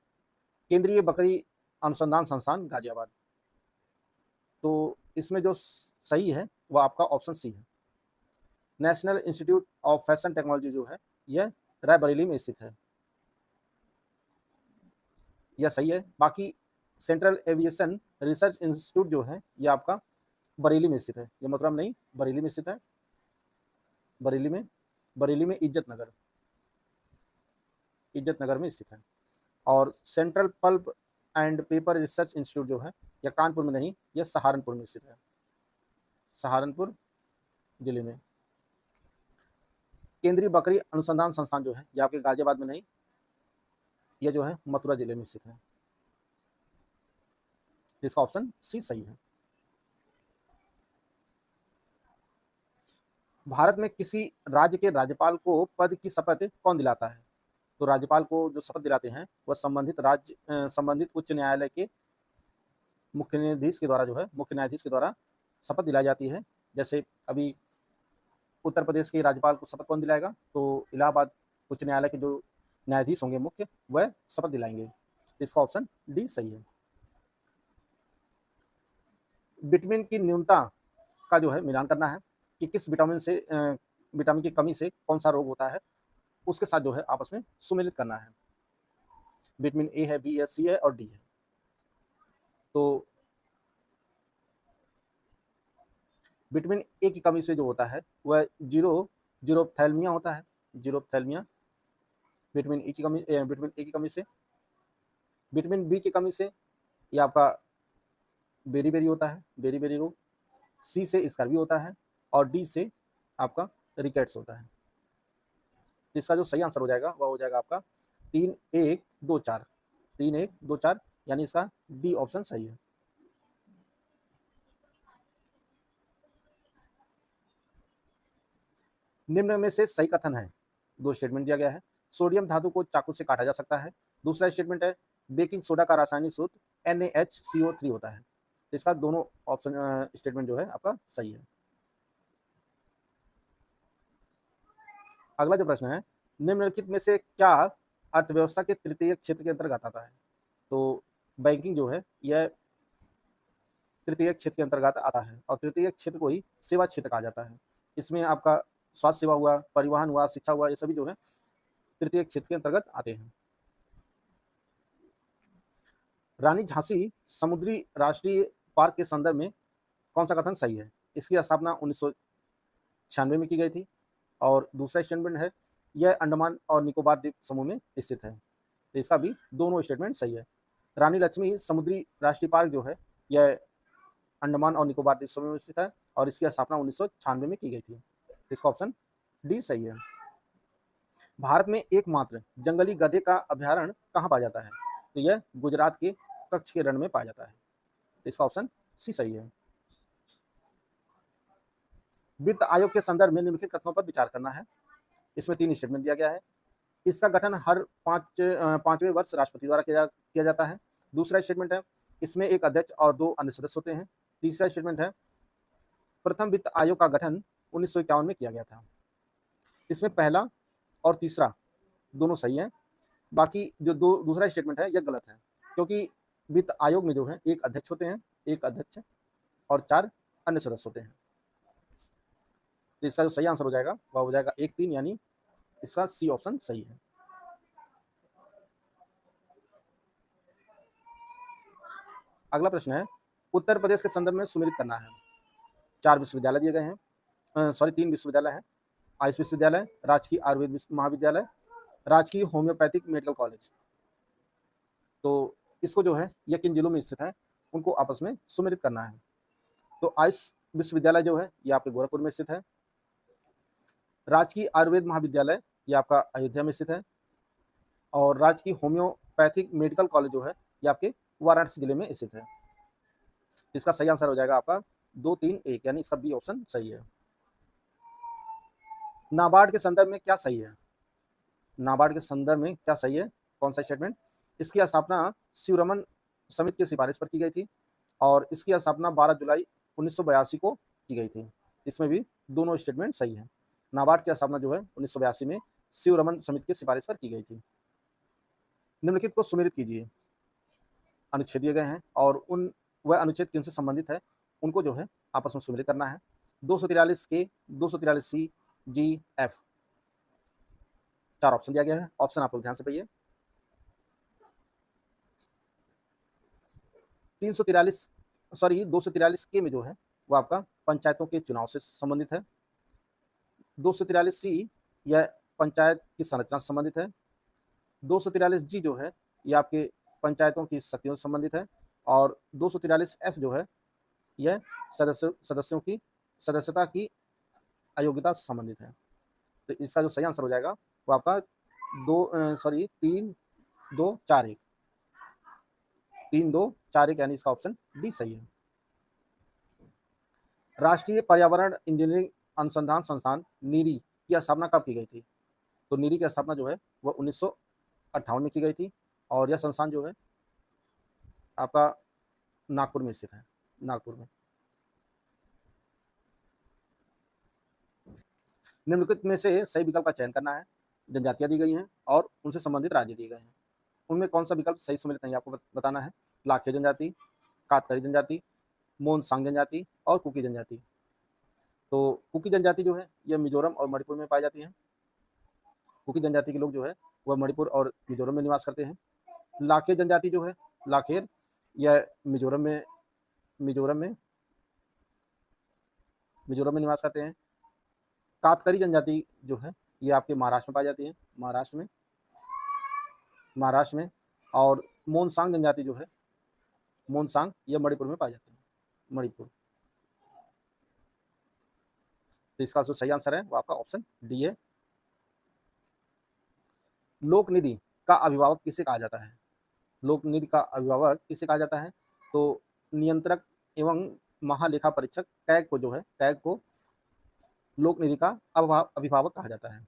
Speaker 2: केंद्रीय बकरी अनुसंधान संस्थान गाजियाबाद। तो इसमें जो सही है वो आपका ऑप्शन सी है। National institute of fashion technology जो है यह रायबरेली में स्थित है। यह सही है। बाकी सेंट्रल एविएशन रिसर्च इंस्टीट्यूट जो है ये आपका बरेली में स्थित है। ये मथुरा में नहीं, बरेली में स्थित है। बरेली में इज्जत नगर में स्थित है। और central pulp and paper research institute जो है यह कानपुर में नहीं, यह सहारनपुर में स्थित है। सहारनपुर जिले में। केंद्रीय बकरी अनुसंधान संस्थान जो है यह आपके गाजियाबाद में नहीं, यह जो है मथुरा जिले में स्थित है। तो इसका ऑप्शन सी सही है। भारत में किसी राज्य के राज्यपाल को पद की शपथ कौन दिलाता है? तो राज्यपाल को जो शपथ दिलाते हैं वह संबंधित उच्च न्यायालय के मुख्य न्यायाधीश के द्वारा शपथ दिलाई जाती है। जैसे अभी उत्तर प्रदेश के राज्यपाल को शपथ कौन दिलाएगा? तो इलाहाबाद उच्च न्यायालय के जो न्यायाधीश होंगे मुख्य, वह शपथ दिलाएंगे। तो इसका ऑप्शन डी सही है। विटामिन की न्यूनता का जो है मिलान करना है कि किस विटामिन की कमी से कौन सा रोग होता है, उसके साथ जो है आपस में सुमेलित करना है। विटामिन ए है, बी है, सी है और डी है। तो विटामिन ए की कमी से जो होता है वह जीरोप्थैल्मिया होता है, जीरोप्थैल्मिया विटामिन ए की कमी से। विटामिन बी की कमी से ये आपका बेरी होता है, बेरी रोग। सी से स्कर्वी होता है और डी से आपका रिकेट्स होता है। इसका जो सही आंसर हो जाएगा वह हो जाएगा आपका 3-1-2-4, 3-1-2-4, यानी इसका डी ऑप्शन सही है। निम्न में से सही कथन है, दो स्टेटमेंट दिया गया है। सोडियम धातु को चाकू से काटा जा सकता है। दूसरा स्टेटमेंट है बेकिंग सोडा का रासायनिक सूत्र NaHCO3 होता है। तो इसका दोनों ऑप्शन स्टेटमेंट जो है आपका सही है। अगला जो प्रश्न है, निम्नलिखित में से क्या अर्थव्यवस्था के तृतीय क्षेत्र के अंतर्गत आता है? तो बैंकिंग जो है यह तृतीय क्षेत्र के अंतर्गत आता है और तृतीय क्षेत्र को ही सेवा क्षेत्र कहा जाता है। इसमें आपका स्वास्थ्य सेवा हुआ, परिवहन हुआ, शिक्षा हुआ, ये सभी जो है तृतीय क्षेत्र के अंतर्गत आते हैं। रानी झांसी समुद्री राष्ट्रीय पार्क के संदर्भ में कौन सा कथन सही है? इसकी स्थापना 1996 में की गई थी। और दूसरा स्टेटमेंट है यह अंडमान और निकोबार द्वीप समूह में स्थित है। तो इसका भी दोनों स्टेटमेंट सही है। रानी लक्ष्मी समुद्री राष्ट्रीय पार्क जो है यह अंडमान और निकोबार द्वीप समूह में स्थित है और इसकी स्थापना 1996 में की गई थी। इसका ऑप्शन डी सही है। भारत में एकमात्र जंगली गधे का अभ्यारण्य कहाँ पाया जाता है? तो यह गुजरात के कच्छ के रण में पाया जाता है। तो इसका ऑप्शन सी सही है। वित्त आयोग के संदर्भ में निम्नलिखित कथनों पर विचार करना है। इसमें 3 स्टेटमेंट दिया गया है। इसका गठन हर 5वें वर्ष राष्ट्रपति द्वारा किया जाता है। दूसरा स्टेटमेंट है इसमें एक अध्यक्ष और 2 अन्य सदस्य होते हैं। तीसरा स्टेटमेंट है प्रथम वित्त आयोग का गठन 1951 में किया गया था। इसमें पहला और तीसरा दोनों सही हैं। बाकी जो दूसरा स्टेटमेंट है यह गलत है, क्योंकि वित्त आयोग में जो है एक अध्यक्ष होते हैं, एक अध्यक्ष और 4 अन्य सदस्य होते हैं। तो इसका जो सही आंसर हो जाएगा वह हो जाएगा 1-3, यानी इसका सी ऑप्शन सही है। अगला प्रश्न है उत्तर प्रदेश के संदर्भ में सुमेलित करना है। 4 विश्वविद्यालय दिए गए हैं, 3 विश्वविद्यालय हैं। आयुष विश्वविद्यालय, राजकीय आयुर्वेद महाविद्यालय, राजकीय होम्योपैथिक मेडिकल कॉलेज। तो इसको जो है यह किन जिलों में स्थित है उनको आपस में सुमेलित करना है। तो आयुष विश्वविद्यालय जो है ये आपके गोरखपुर में स्थित है। राजकीय आयुर्वेद महाविद्यालय ये आपका अयोध्या में स्थित है और राजकीय होम्योपैथिक मेडिकल कॉलेज जो है ये आपके वाराणसी जिले में स्थित है। इसका सही आंसर हो जाएगा आपका 2-3-1, यानी इसका बी ऑप्शन सही है। नाबार्ड के संदर्भ में क्या सही है? नाबार्ड के संदर्भ में क्या सही है, कौन सा स्टेटमेंट? इसकी स्थापना शिवरमन समिति की सिफारिश पर की गई थी और इसकी स्थापना 12 जुलाई 1982 को की गई थी। इसमें भी दोनों स्टेटमेंट सही है। नाबार्ड की स्थापना जो है 1982 में शिवरमन समिति की सिफारिश पर की गई थी। निम्नलिखित को सुमेलित कीजिए। अनुच्छेद दिए गए हैं और वह अनुच्छेद किनसे संबंधित है उनको जो है आपस में सुमेलित करना है। 243 के, 243 सी, जी, एफ, 4 ऑप्शन दिया गया है। ऑप्शन आप लोग ध्यान से पढ़िए। 243 के में जो है वो आपका पंचायतों के चुनाव से संबंधित है। 243 सी यह पंचायत की संरचना से संबंधित है। 243 जी जो है ये आपके पंचायतों की शक्तियों से संबंधित है और 243 एफ जो है यह सदस्यों की सदस्यता की अयोग्यता से संबंधित है। तो इसका जो सही आंसर हो जाएगा वो आपका 3-2-4-1। 3 2 4 1 यानी इसका ऑप्शन डी सही है। राष्ट्रीय पर्यावरण इंजीनियरिंग अनुसंधान संस्थान नीरी की स्थापना कब की गई थी? तो नीरी की स्थापना जो है वह 1958 में की गई थी और यह संस्थान जो है आपका नागपुर में स्थित है, नागपुर में। निम्नलिखित में से सही विकल्प का चयन करना है। जनजातियां दी गई हैं और उनसे संबंधित राज्य दिए गए हैं, उनमें कौन सा विकल्प सही सम्मिलित नहीं है आपको बताना है। लाखे जनजाति, कातकरी जनजाति, मोनसांग जनजाति और कुकी जनजाति। तो कुकी जनजाति जो है यह मिजोरम और मणिपुर में पाई जाती है। कुकी जनजाति के लोग जो है वह मणिपुर और मिजोरम में निवास करते हैं। लाखे जनजाति जो है, लाखेर, यह मिजोरम में निवास करते हैं। कातकरी जनजाति जो है ये आपके महाराष्ट्र में पाई जाती है, महाराष्ट्र में। और मोनसांग जनजाति जो है, मोनसांग, यह मणिपुर में पाई जाती है, मणिपुर। तो इसका जो सही आंसर है वो आपका ऑप्शन डी है। लोक निधि का अभिभावक किसे कहा जाता है? लोक निधि का अभिभावक किसे कहा जाता है? तो नियंत्रक एवं महालेखा परीक्षक कैग को जो है, कैग को लोक निधि का अभिभावक कहा जाता है।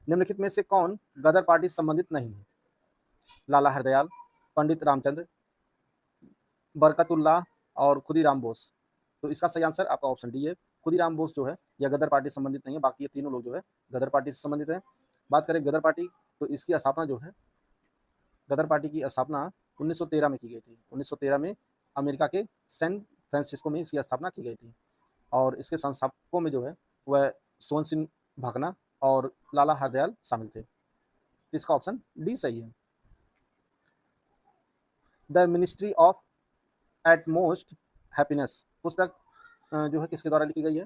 Speaker 2: निम्नलिखित में से कौन गदर पार्टी से संबंधित नहीं है? लाला हरदयाल, पंडित रामचंद्र, बरकतुल्लाह और खुदीराम बोस। तो इसका सही आंसर आपका ऑप्शन डी है। खुदीराम बोस जो है यह गदर पार्टी से संबंधित नहीं है, बाकी ये तीनों लोग जो है गदर पार्टी से संबंधित है। बात करें गदर पार्टी, तो इसकी स्थापना जो है, गदर पार्टी की स्थापना 1913 में की गई थी। 1913 में अमेरिका के सैन फ्रांसिस्को में इसकी स्थापना की गई थी और इसके संस्थापकों में जो है वह सोहन सिंह भाकना और लाला हरदयाल शामिल थे। इसका ऑप्शन डी सही है। The ministry of utmost happiness पुस्तक जो है किसके द्वारा लिखी गई है?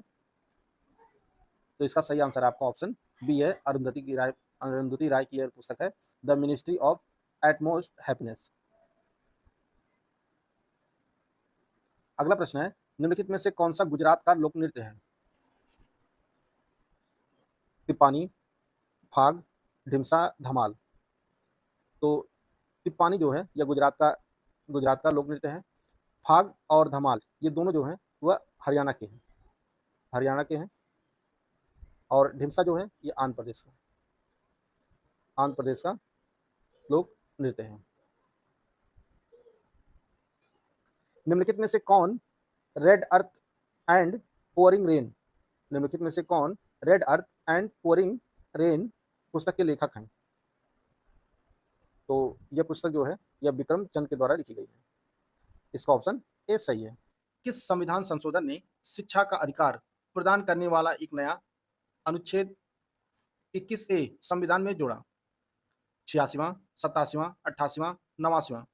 Speaker 2: तो इसका सही आंसर आपका ऑप्शन बी है। अरुंधति राय की यह पुस्तक है, the ministry of utmost happiness. अगला प्रश्न है, निम्नलिखित में से कौन सा गुजरात का लोक नृत्य है? तिप्पानी, फाग, ढिमसा, धमाल। तो तिप्पानी जो है यह गुजरात का लोक नृत्य है। फाग और धमाल ये दोनों जो हैं वह हरियाणा के हैं और ढिमसा जो है ये आंध्र प्रदेश का लोक नृत्य है। निम्नलिखित में से कौन red earth and pouring rain पुस्तक के लेखक हैं? तो यह पुस्तक जो है यह विक्रम चंद के द्वारा लिखी गई है। इसका ऑप्शन ए सही है। किस संविधान संशोधन ने शिक्षा का अधिकार प्रदान करने वाला एक नया अनुच्छेद 21A संविधान में जोड़ा? 86वां, 87वां, 88वां, 89वां।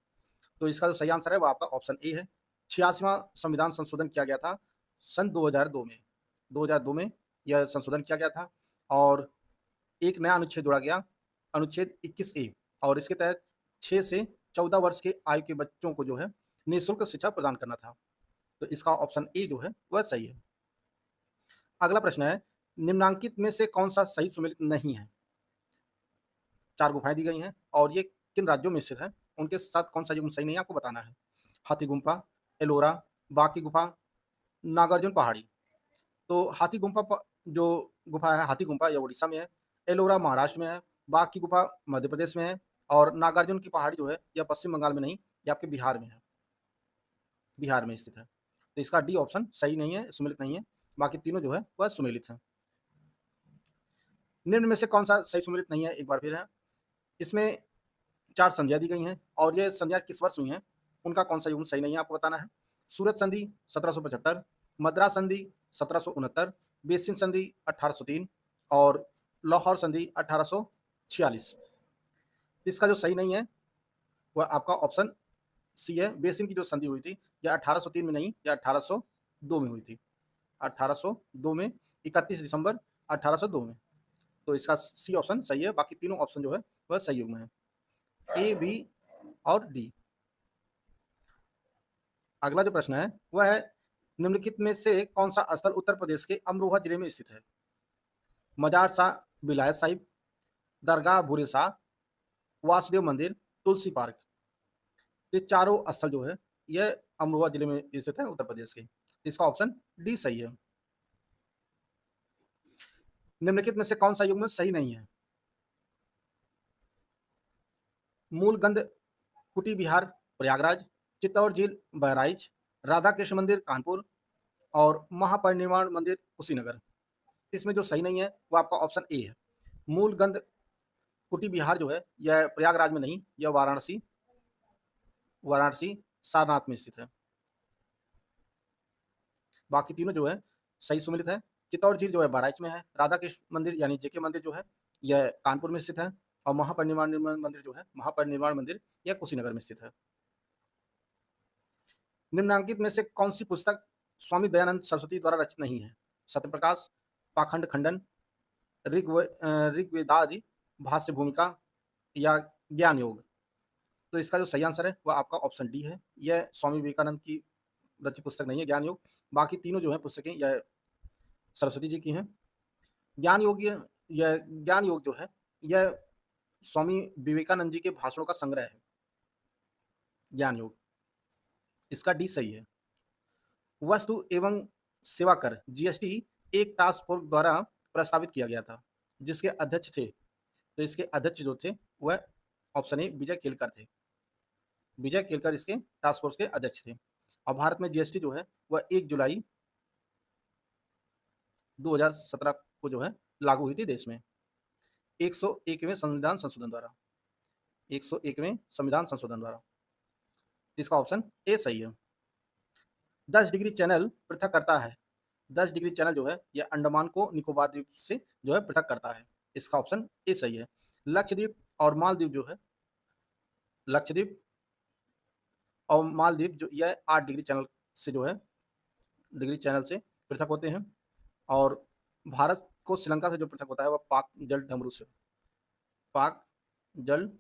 Speaker 2: तो इसका जो सही आंसर है वो आपका ऑप्शन ए है। 86वां संविधान संशोधन किया गया था सन 2002 में यह संशोधन किया गया था और एक नया अनुच्छेद जोड़ा गया, अनुच्छेद 21A, और इसके तहत 6 से 14 वर्ष के आयु के बच्चों को जो है निःशुल्क शिक्षा प्रदान करना था। तो इसका ऑप्शन ए जो है वह सही है। अगला प्रश्न है, निम्नांकित में से कौन सा सही सम्मिलित नहीं है? 4 गुफाएं दी गई हैं और ये किन राज्यों में स्थित है, उनके साथ कौन सा युग्म सही नहीं है आपको बताना है। हाथी गुम्फा, एलोरा, बाघ की गुफा, नागार्जुन पहाड़ी। तो हाथी गुम्फा जो गुफा है, हाथी गुम्फा यह उड़ीसा में है, एलोरा महाराष्ट्र में है, बाघ की गुफा मध्य प्रदेश में है और नागार्जुन की पहाड़ी जो है यह पश्चिम बंगाल में नहीं, यह आपके बिहार में है, बिहार में स्थित है। तो इसका डी ऑप्शन सही नहीं है, सुमेलित नहीं है, बाकी तीनों जो है वह सुमेलित है। निम्न में से कौन सा सही सुमेलित नहीं है एक बार फिर है। इसमें 4 संधियां दी गई हैं और ये संधियां किस वर्ष हुई हैं, उनका कौन सा युग्म सही नहीं है आपको बताना है। सूरत संधि 1775, मद्रास संधि 1769, बेसिन संधि 1803 और लाहौर संधि 1846। इसका जो सही नहीं है वह आपका ऑप्शन सी है। बेसिन की जो संधि हुई थी यह 1803 में नहीं, यह 1802 में हुई थी, 1802 में, 31 दिसंबर 1802 में। तो इसका सी ऑप्शन सही है, बाकी तीनों ऑप्शन जो है वह सही युग्म है, ए, बी और डी। अगला जो प्रश्न है वह है, निम्नलिखित में से कौन सा स्थल उत्तर प्रदेश के अमरोहा जिले में स्थित है? मजार शाह विलायत साहिब, दरगाह भूरे शाह, वासुदेव मंदिर, तुलसी पार्क। ये चारों स्थल जो है यह अमरोहा जिले में स्थित है, उत्तर प्रदेश के। इसका ऑप्शन डी सही है। निम्नलिखित में से कौन सा युग्म सही नहीं है? मूलगंध कुटी बिहार प्रयागराज, चित्तौड़ झील बहराइच, राधा कृष्ण मंदिर कानपुर और महापरिनिर्वाण मंदिर कुशीनगर। इसमें जो सही नहीं है वो आपका ऑप्शन ए है। मूलगंध कुटी बिहार जो है यह प्रयागराज में नहीं, यह वाराणसी वाराणसी सारनाथ में स्थित है। बाकी तीनों जो है सही सुमेलित है। चित्तौड़ झील जो है बहराइच में है, राधा कृष्ण मंदिर यानी जेके मंदिर जो है यह कानपुर में स्थित है और महापरिनिर्वाण मंदिर जो है महापरिनिर्वाण मंदिर यह कुशीनगर में स्थित है। निम्नांकित में से कौन सी पुस्तक स्वामी दयानंद सरस्वती द्वारा रचित नहीं है? सत्यप्रकाश, पाखंड खंडन, ऋग्वेदादि भाष्य भूमिका या ज्ञान योग। तो इसका जो सही आंसर है वह आपका ऑप्शन डी है। यह स्वामी विवेकानंद की रचित पुस्तक नहीं है ज्ञान योग। बाकी तीनों जो है पुस्तकें यह सरस्वती जी की हैं। ज्ञान योग यह ज्ञान योग जो है यह स्वामी विवेकानंद जी के भाषणों का संग्रह है ज्ञान योग। इसका डी सही है। वस्तु एवं सेवा कर जीएसटी एक टास्क फोर्स द्वारा प्रस्तावित किया गया था, जिसके अध्यक्ष थे। तो इसके अध्यक्ष जो थे वह ऑप्शन ए विजय केलकर थे। विजय केलकर इसके टास्क फोर्स के अध्यक्ष थे। और भारत में जीएसटी जो है वह 1 जुलाई 2017 को जो है लागू हुई थी देश में 101वें संविधान संशोधन द्वारा 101वें संविधान संशोधन द्वारा। इसका ऑप्शन ए सही है। 10 डिग्री चैनल पृथक करता है। 10 डिग्री चैनल जो है यह अंडमान को निकोबार द्वीप से जो है पृथक करता है। इसका ऑप्शन ए सही है। लक्षद्वीप और मालदीव जो है लक्षद्वीप और मालदीव जो यह 8 डिग्री चैनल से जो है डिग्री चैनल से पृथक होते हैं और भारत को श्रीलंका से जो पृथक होता है वह पाक जल डमरू से पाक जल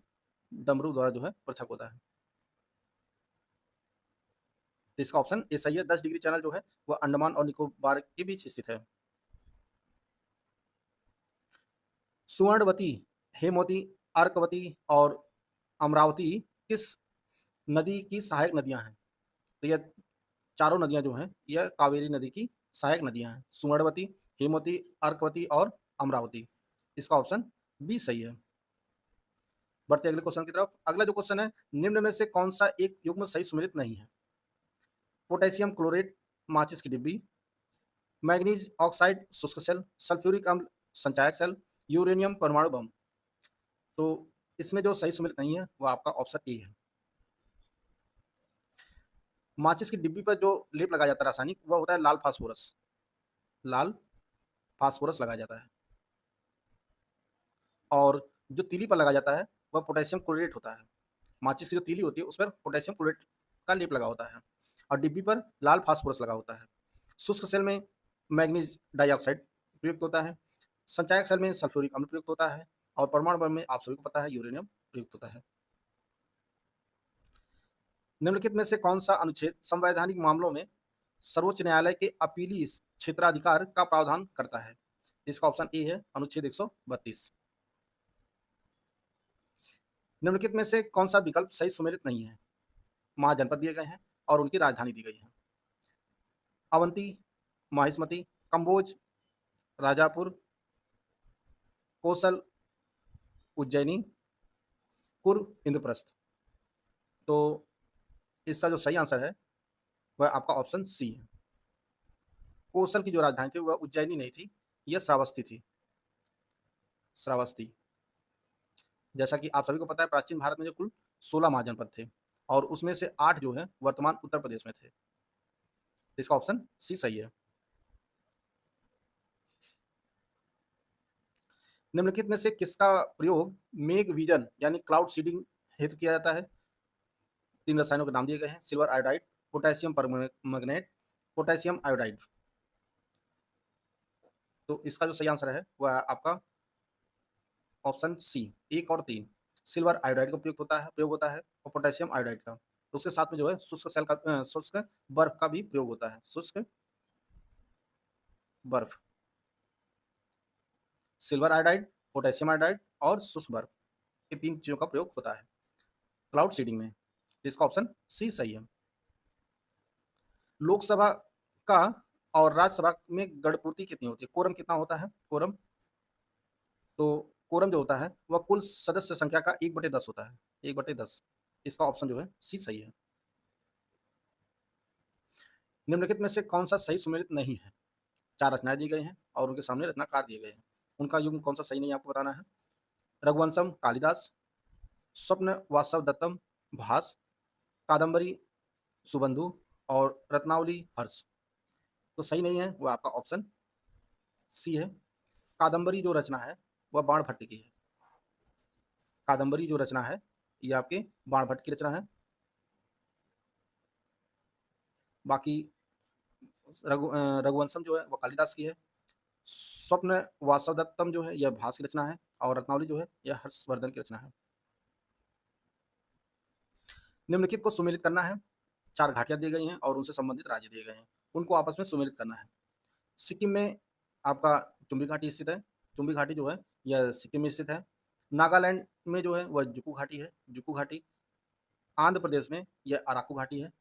Speaker 2: डमरू द्वारा जो है पृथक होता है। इसका ऑप्शन ए सही है। 10 डिग्री चैनल जो है वह अंडमान और निकोबार के बीच स्थित है। सुवर्णवती, हेमवती, अर्कवती और अमरावती किस नदी की सहायक नदियां हैं? तो यह चारों नदियां जो हैं यह कावेरी नदी की सहायक नदियां हैं। सुवर्णवती, हेमवती, अर्कवती और अमरावती। इसका ऑप्शन बी सही है। बढ़ते अगले क्वेश्चन की तरफ। अगला जो क्वेश्चन है, निम्न में से कौन सा एक युग्म सही सुमेलित नहीं है? पोटेशियम क्लोरेट माचिस की डिब्बी, मैग्नीज ऑक्साइड शुष्क सेल, सल्फ्यूरिक अम्ल संचायक सेल, यूरेनियम परमाणु बम। तो इसमें जो सही सुमेलित नहीं है वह आपका ऑप्शन ए है। माचिस की डिब्बी पर जो लेप लगाया जाता है रासायनिक वह होता है लाल फास्फोरस। लाल फास्फोरस लगाया जाता है और जो तीली पर लगाया जाता है वह पोटेशियम क्लोरेट होता है। माचिस की जो तीली होती है उस पर पोटेशियम क्लोरेट का लेप लगा होता है और डिब्बी पर लाल फास्फोरस लगा होता है। शुष्क सेल में मैग्नीज डाइऑक्साइड प्रयुक्त होता है, संचायक सेल में सल्फ्यूरिक अम्ल प्रयुक्त होता है और परमाणु बम में आप सभी को पता है यूरेनियम प्रयुक्त होता है। निम्नलिखित में से कौन सा अनुच्छेद संवैधानिक मामलों में सर्वोच्च न्यायालय के अपीली क्षेत्राधिकार का प्रावधान करता है? इसका ऑप्शन ए है अनुच्छेद 132। निम्नलिखित में से कौन सा विकल्प सही सुमेलित नहीं है? महाजनपद दिए गए हैं और उनकी राजधानी दी गई है। अवंती, माहिष्मती, कंबोज, राजापुर, कौशल, उज्जैनी, कुर्ग, इंद्रप्रस्थ। तो इसका जो सही आंसर है वह आपका ऑप्शन सी है। कौशल की जो राजधानी थी वह उज्जैनी नहीं थी, यह श्रावस्ती थी। श्रावस्ती। जैसा कि आप सभी को पता है प्राचीन भारत में जो कुल 16 महाजनपद थे और उसमें से 8 जो है वर्तमान उत्तर प्रदेश में थे। इसका ऑप्शन सी सही है। निम्नलिखित में से किसका प्रयोग मेघ विजन यानी क्लाउड सीडिंग हेतु किया जाता है? 3 रसायनों के नाम दिए गए हैं, silver iodide, potassium permanganate, potassium iodide. तो इसका जो सही आंसर है वह आपका ऑप्शन सी 1 और 3 सिल्वर आयोडाइड का प्रयोग होता है और पोटेशियम आयोडाइड का। तो उसके साथ में जो है शुष्क सेल का शुष्क बर्फ का भी प्रयोग होता है। शुष्क बर्फ, सिल्वर आयोडाइड, पोटेशियम आयोडाइड और शुष्क बर्फ, ये 3 चीजों का प्रयोग होता है क्लाउड सीडिंग में। तो इसका ऑप्शन सी सही है। लोकसभा का और राज्यसभा में गणपूर्ति कितनी होती है, कोरम कितना होता है, कोरम? तो कोरम जो होता है वह कुल सदस्य संख्या का 1/10 होता है, 1/10। इसका ऑप्शन जो है सी सही है। निम्नलिखित में से कौन सा सही सुमेलित नहीं है? 4 रचनाएं दी गई हैं और उनके सामने रचनाकार दिए गए हैं, उनका युग्म कौन सा सही नहीं है आपको बताना है। रघुवंशम कालिदास, स्वप्न वासव दत्तम भास, कादम्बरी सुबंधु और रत्नावली हर्ष। तो सही नहीं है वो आपका ऑप्शन सी है। कादम्बरी जो रचना है वह बाणभट्ट की है। कादम्बरी जो रचना है ये आपके बाणभट्ट की रचना है। बाकी रघुवंशम जो है वह कालिदास की है। स्वप्न वासवदत्तम जो है यह भास की रचना है और रत्नावली जो है यह हर्षवर्धन की रचना है। निम्नलिखित को सुमेलित करना है। 4 घाटियां दी गई हैं और उनसे संबंधित राज्य दिए गए हैं, उनको आपस में सुमेलित करना है। सिक्किम में आपका चुम्बी घाटी स्थित है। चुम्बी घाटी जो है यह सिक्किम में स्थित है। नागालैंड में जो है वह जुकू घाटी है, जुकू घाटी। आंध्र प्रदेश में यह अराकू घाटी है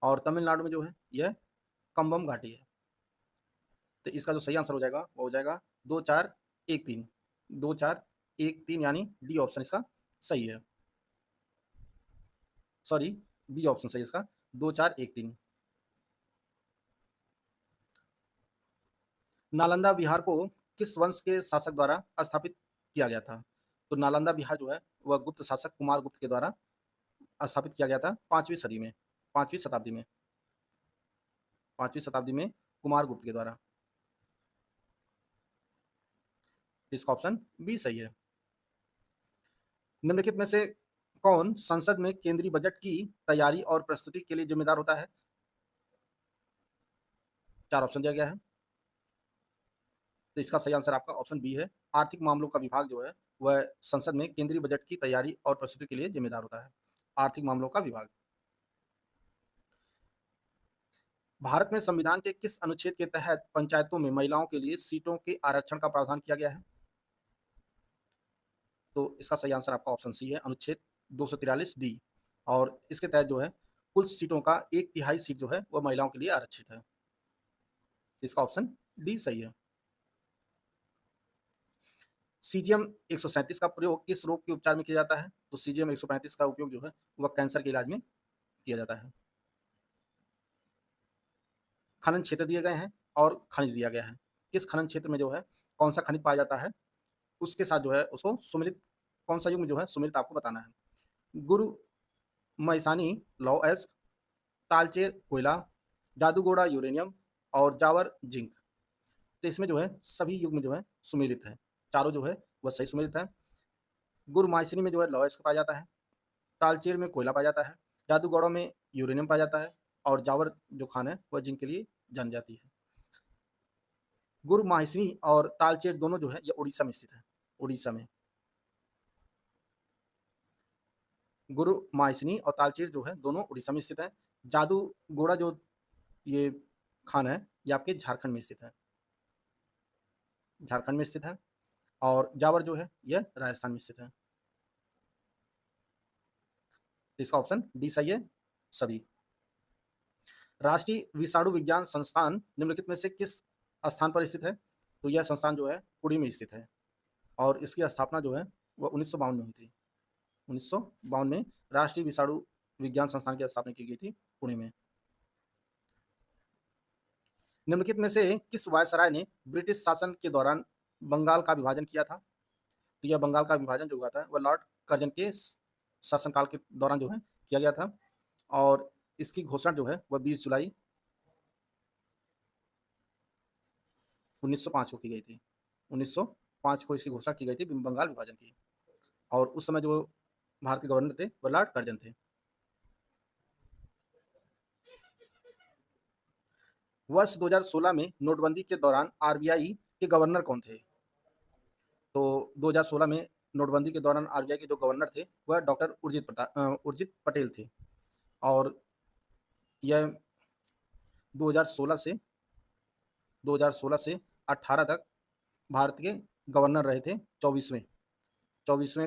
Speaker 2: और तमिलनाडु में जो है यह कंबम घाटी है। तो इसका जो सही आंसर हो जाएगा वो हो जाएगा 2 4 1 3, 2 4 1 3 यानी डी ऑप्शन इसका सही है। सॉरी, बी ऑप्शन सही है इसका, 2 4 1 3। नालंदा बिहार को किस वंश के शासक द्वारा स्थापित किया गया था? तो नालंदा बिहार जो है वह गुप्त शासक कुमार गुप्त के द्वारा स्थापित किया गया था 5वीं सदी में, 5वीं शताब्दी में, 5वीं शताब्दी में कुमार गुप्त के द्वारा। इसका ऑप्शन बी सही है। निम्नलिखित में से कौन संसद में केंद्रीय बजट की तैयारी और प्रस्तुति के लिए जिम्मेदार होता है? 4 ऑप्शन दिया गया है। तो इसका सही आंसर आपका ऑप्शन बी है। आर्थिक मामलों का विभाग जो है वह संसद में केंद्रीय बजट की तैयारी और प्रस्तुति के लिए जिम्मेदार होता है, आर्थिक मामलों का विभाग। भारत में संविधान के किस अनुच्छेद के तहत पंचायतों में महिलाओं के लिए सीटों के आरक्षण का प्रावधान किया गया है? तो इसका सही आंसर आपका ऑप्शन सी है, अनुच्छेद 243 डी। और इसके तहत जो है कुल सीटों का 1/3 सीट जो है वह महिलाओं के लिए आरक्षित है। इसका ऑप्शन डी सही है। सीजियम 137 का प्रयोग किस रोग के उपचार में किया जाता है? तो सीजियम 135 का उपयोग जो है वह कैंसर के इलाज में किया जाता है। खनन क्षेत्र दिए गए हैं और खनिज दिया गया है। किस खनन क्षेत्र में जो है कौन सा खनिज पाया जाता है उसके साथ जो है उसको सुमिलित, कौन सा युग्म जो है सुमिलित आपको बताना है। गुरु मैसानी लौह अयस्क, तालचेर कोयला, जादूगोड़ा यूरेनियम और जावर जिंक। तो इसमें जो है सभी युग्म जो है सुमेलित है, चारों जो है वह सही सुमेलित है। गुरु माइसिनी में जो है लौह अयस्क पाया जाता है, तालचेर में कोयला पाया जाता है, जादूगौड़ा में यूरेनियम पाया जाता है और जावर जो खान है वह जिंक के लिए जानी जाती है। गुरु माहिसनी और तालचेर दोनों जो है ये उड़ीसा में स्थित है, उड़ीसा में। गुरु माहिसनी और तालचेर जो है दोनों उड़ीसा में स्थित है। जादूगोड़ा जो ये खान है ये आपके झारखंड में स्थित है, झारखंड में स्थित है। और जावर जो है यह राजस्थान में स्थित है। इसका ऑप्शन डी सही है सभी। राष्ट्रीय विषाणु विज्ञान संस्थान निम्नलिखित में से किस स्थान पर स्थित है? तो यह संस्थान जो है पुणे में स्थित है और इसकी स्थापना जो है वह 1952 में हुई थी। 1952 में राष्ट्रीय विषाणु विज्ञान संस्थान की स्थापना की गई थी पुणे में। निम्नलिखित में से किस वायसराय ने ब्रिटिश शासन के दौरान बंगाल का विभाजन किया था? तो यह बंगाल का विभाजन जो हुआ था वह लॉर्ड कर्जन के शासनकाल के दौरान जो है किया गया था और इसकी घोषणा जो है वह 20 जुलाई 1905 को की गई थी। 1905 को इसकी घोषणा की गई थी बंगाल विभाजन की और उस समय जो भारत के गवर्नर थे वह लॉर्ड कर्जन थे। वर्ष 2016 में नोटबंदी के दौरान आरबीआई के गवर्नर कौन थे? तो 2016 में नोटबंदी के दौरान आरबीआई के जो गवर्नर थे वह डॉक्टर उर्जित पटेल थे और यह 2016 से 18 तक भारत के गवर्नर रहे थे, 24वें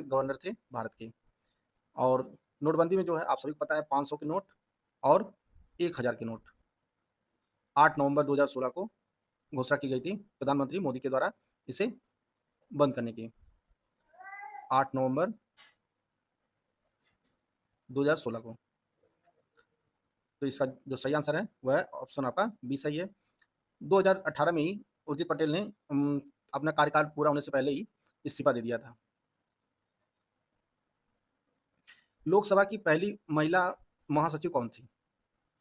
Speaker 2: गवर्नर थे भारत के। और नोटबंदी में जो है आप सभी को पता है 500 के नोट और 1000 के नोट 8 नवंबर 2016 को घोषणा की गई थी प्रधानमंत्री मोदी के द्वारा इसे बंद करने की। 8 नवंबर 2016 को। तो इसका जो सही आंसर है वह ऑप्शन आपका बी सही है। 2018 में ही उर्जित पटेल ने अपना कार्यकाल पूरा होने से पहले ही इस्तीफा दे दिया था। लोकसभा की पहली महिला महासचिव कौन थी?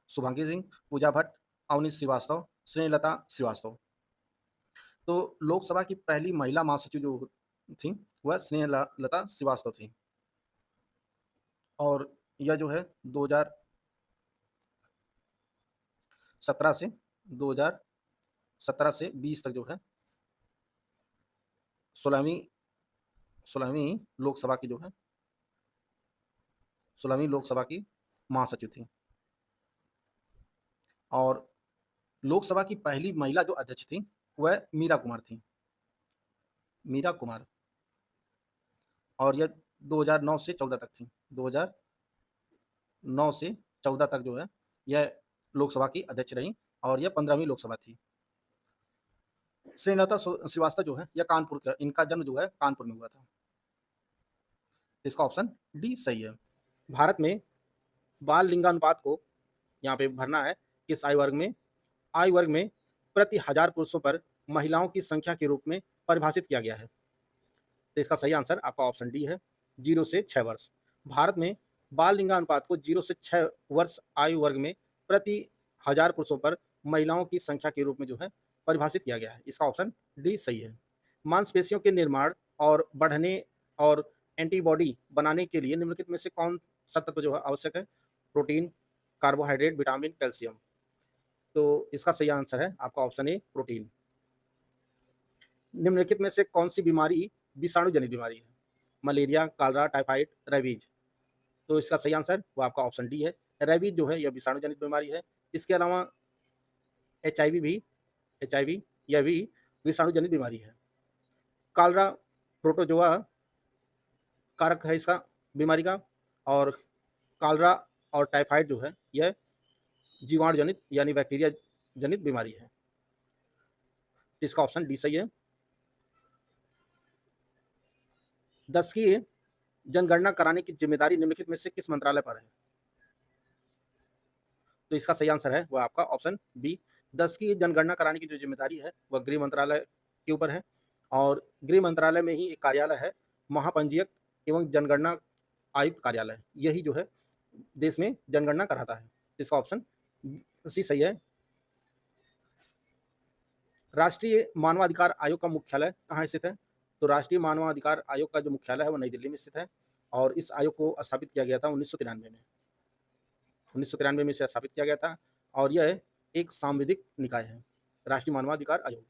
Speaker 2: शुभांगी सिंह, पूजा भट्ट, अवनीश श्रीवास्तव, स्नेहलता श्रीवास्तव। तो लोकसभा की पहली महिला महासचिव जो थी वह स्नेहलता श्रीवास्तव थी और यह जो है 2017 से 20 तक जो है 16वीं लोकसभा की जो है 16वीं लोकसभा की महासचिव थी। और लोकसभा की पहली महिला जो अध्यक्ष थी वह मीरा कुमार थी, मीरा कुमार। और यह 2009 से 14 तक थी, 2009 से 14 तक जो है यह लोकसभा की अध्यक्ष रही और यह 15वीं लोकसभा थी। स्नेहलता श्रीवास्तव जो है यह कानपुर का, इनका जन्म जो है कानपुर में हुआ था। इसका ऑप्शन डी सही है। भारत में बाल लिंगानुपात को यहाँ पे भरना है किस आयु वर्ग में? आयु वर्ग में प्रति 1000 पुरुषों पर महिलाओं की संख्या के रूप में परिभाषित किया गया है। तो इसका सही आंसर आपका ऑप्शन डी है, 0 से 6 वर्ष। भारत में बाल लिंगानुपात को 0 से 6 वर्ष आयु वर्ग में प्रति 1000 पुरुषों पर महिलाओं की संख्या के रूप में जो है परिभाषित किया गया है। इसका ऑप्शन डी सही है। मांसपेशियों के निर्माण और बढ़ने और एंटीबॉडी बनाने के लिए निम्नलिखित में से कौन सा तत्व जो है आवश्यक है? Protein, carbohydrate, vitamin, calcium. तो इसका सही आंसर है आपका ऑप्शन ए, प्रोटीन। निम्नलिखित में से कौन सी बीमारी विषाणु जनित बीमारी है? Malaria, Kalra, typhoid, rabies. तो इसका सही आंसर वो आपका ऑप्शन डी है, रेबीज जो है यह विषाणु जनित बीमारी है। इसके अलावा एचआईवी यह भी विषाणु जनित बीमारी है। कालरा प्रोटोजोआ कारक है इसका बीमारी का, और कालरा और टाइफाइड जो है यह जीवाणु जनित यानी बैक्टीरिया जनित बीमारी है। इसका ऑप्शन डी सही है। 10 की जनगणना कराने की जिम्मेदारी निम्नलिखित में से किस मंत्रालय पर है? तो इसका सही आंसर है वह आपका ऑप्शन बी, 10 की जनगणना कराने की जो जिम्मेदारी है वह गृह मंत्रालय के ऊपर है। और गृह मंत्रालय में ही एक कार्यालय है, महापंजीयक एवं जनगणना आयुक्त कार्यालय, यही जो है देश में जनगणना कराता है। इसका ऑप्शन सी सही है। राष्ट्रीय मानवाधिकार आयोग का मुख्यालय कहाँ स्थित है? तो राष्ट्रीय मानवाधिकार आयोग का जो मुख्यालय है वो नई दिल्ली में स्थित है और इस आयोग को स्थापित किया गया था 1993 में। 1993 में इसे स्थापित किया गया था और यह एक सांविधिक निकाय है, राष्ट्रीय मानवाधिकार आयोग।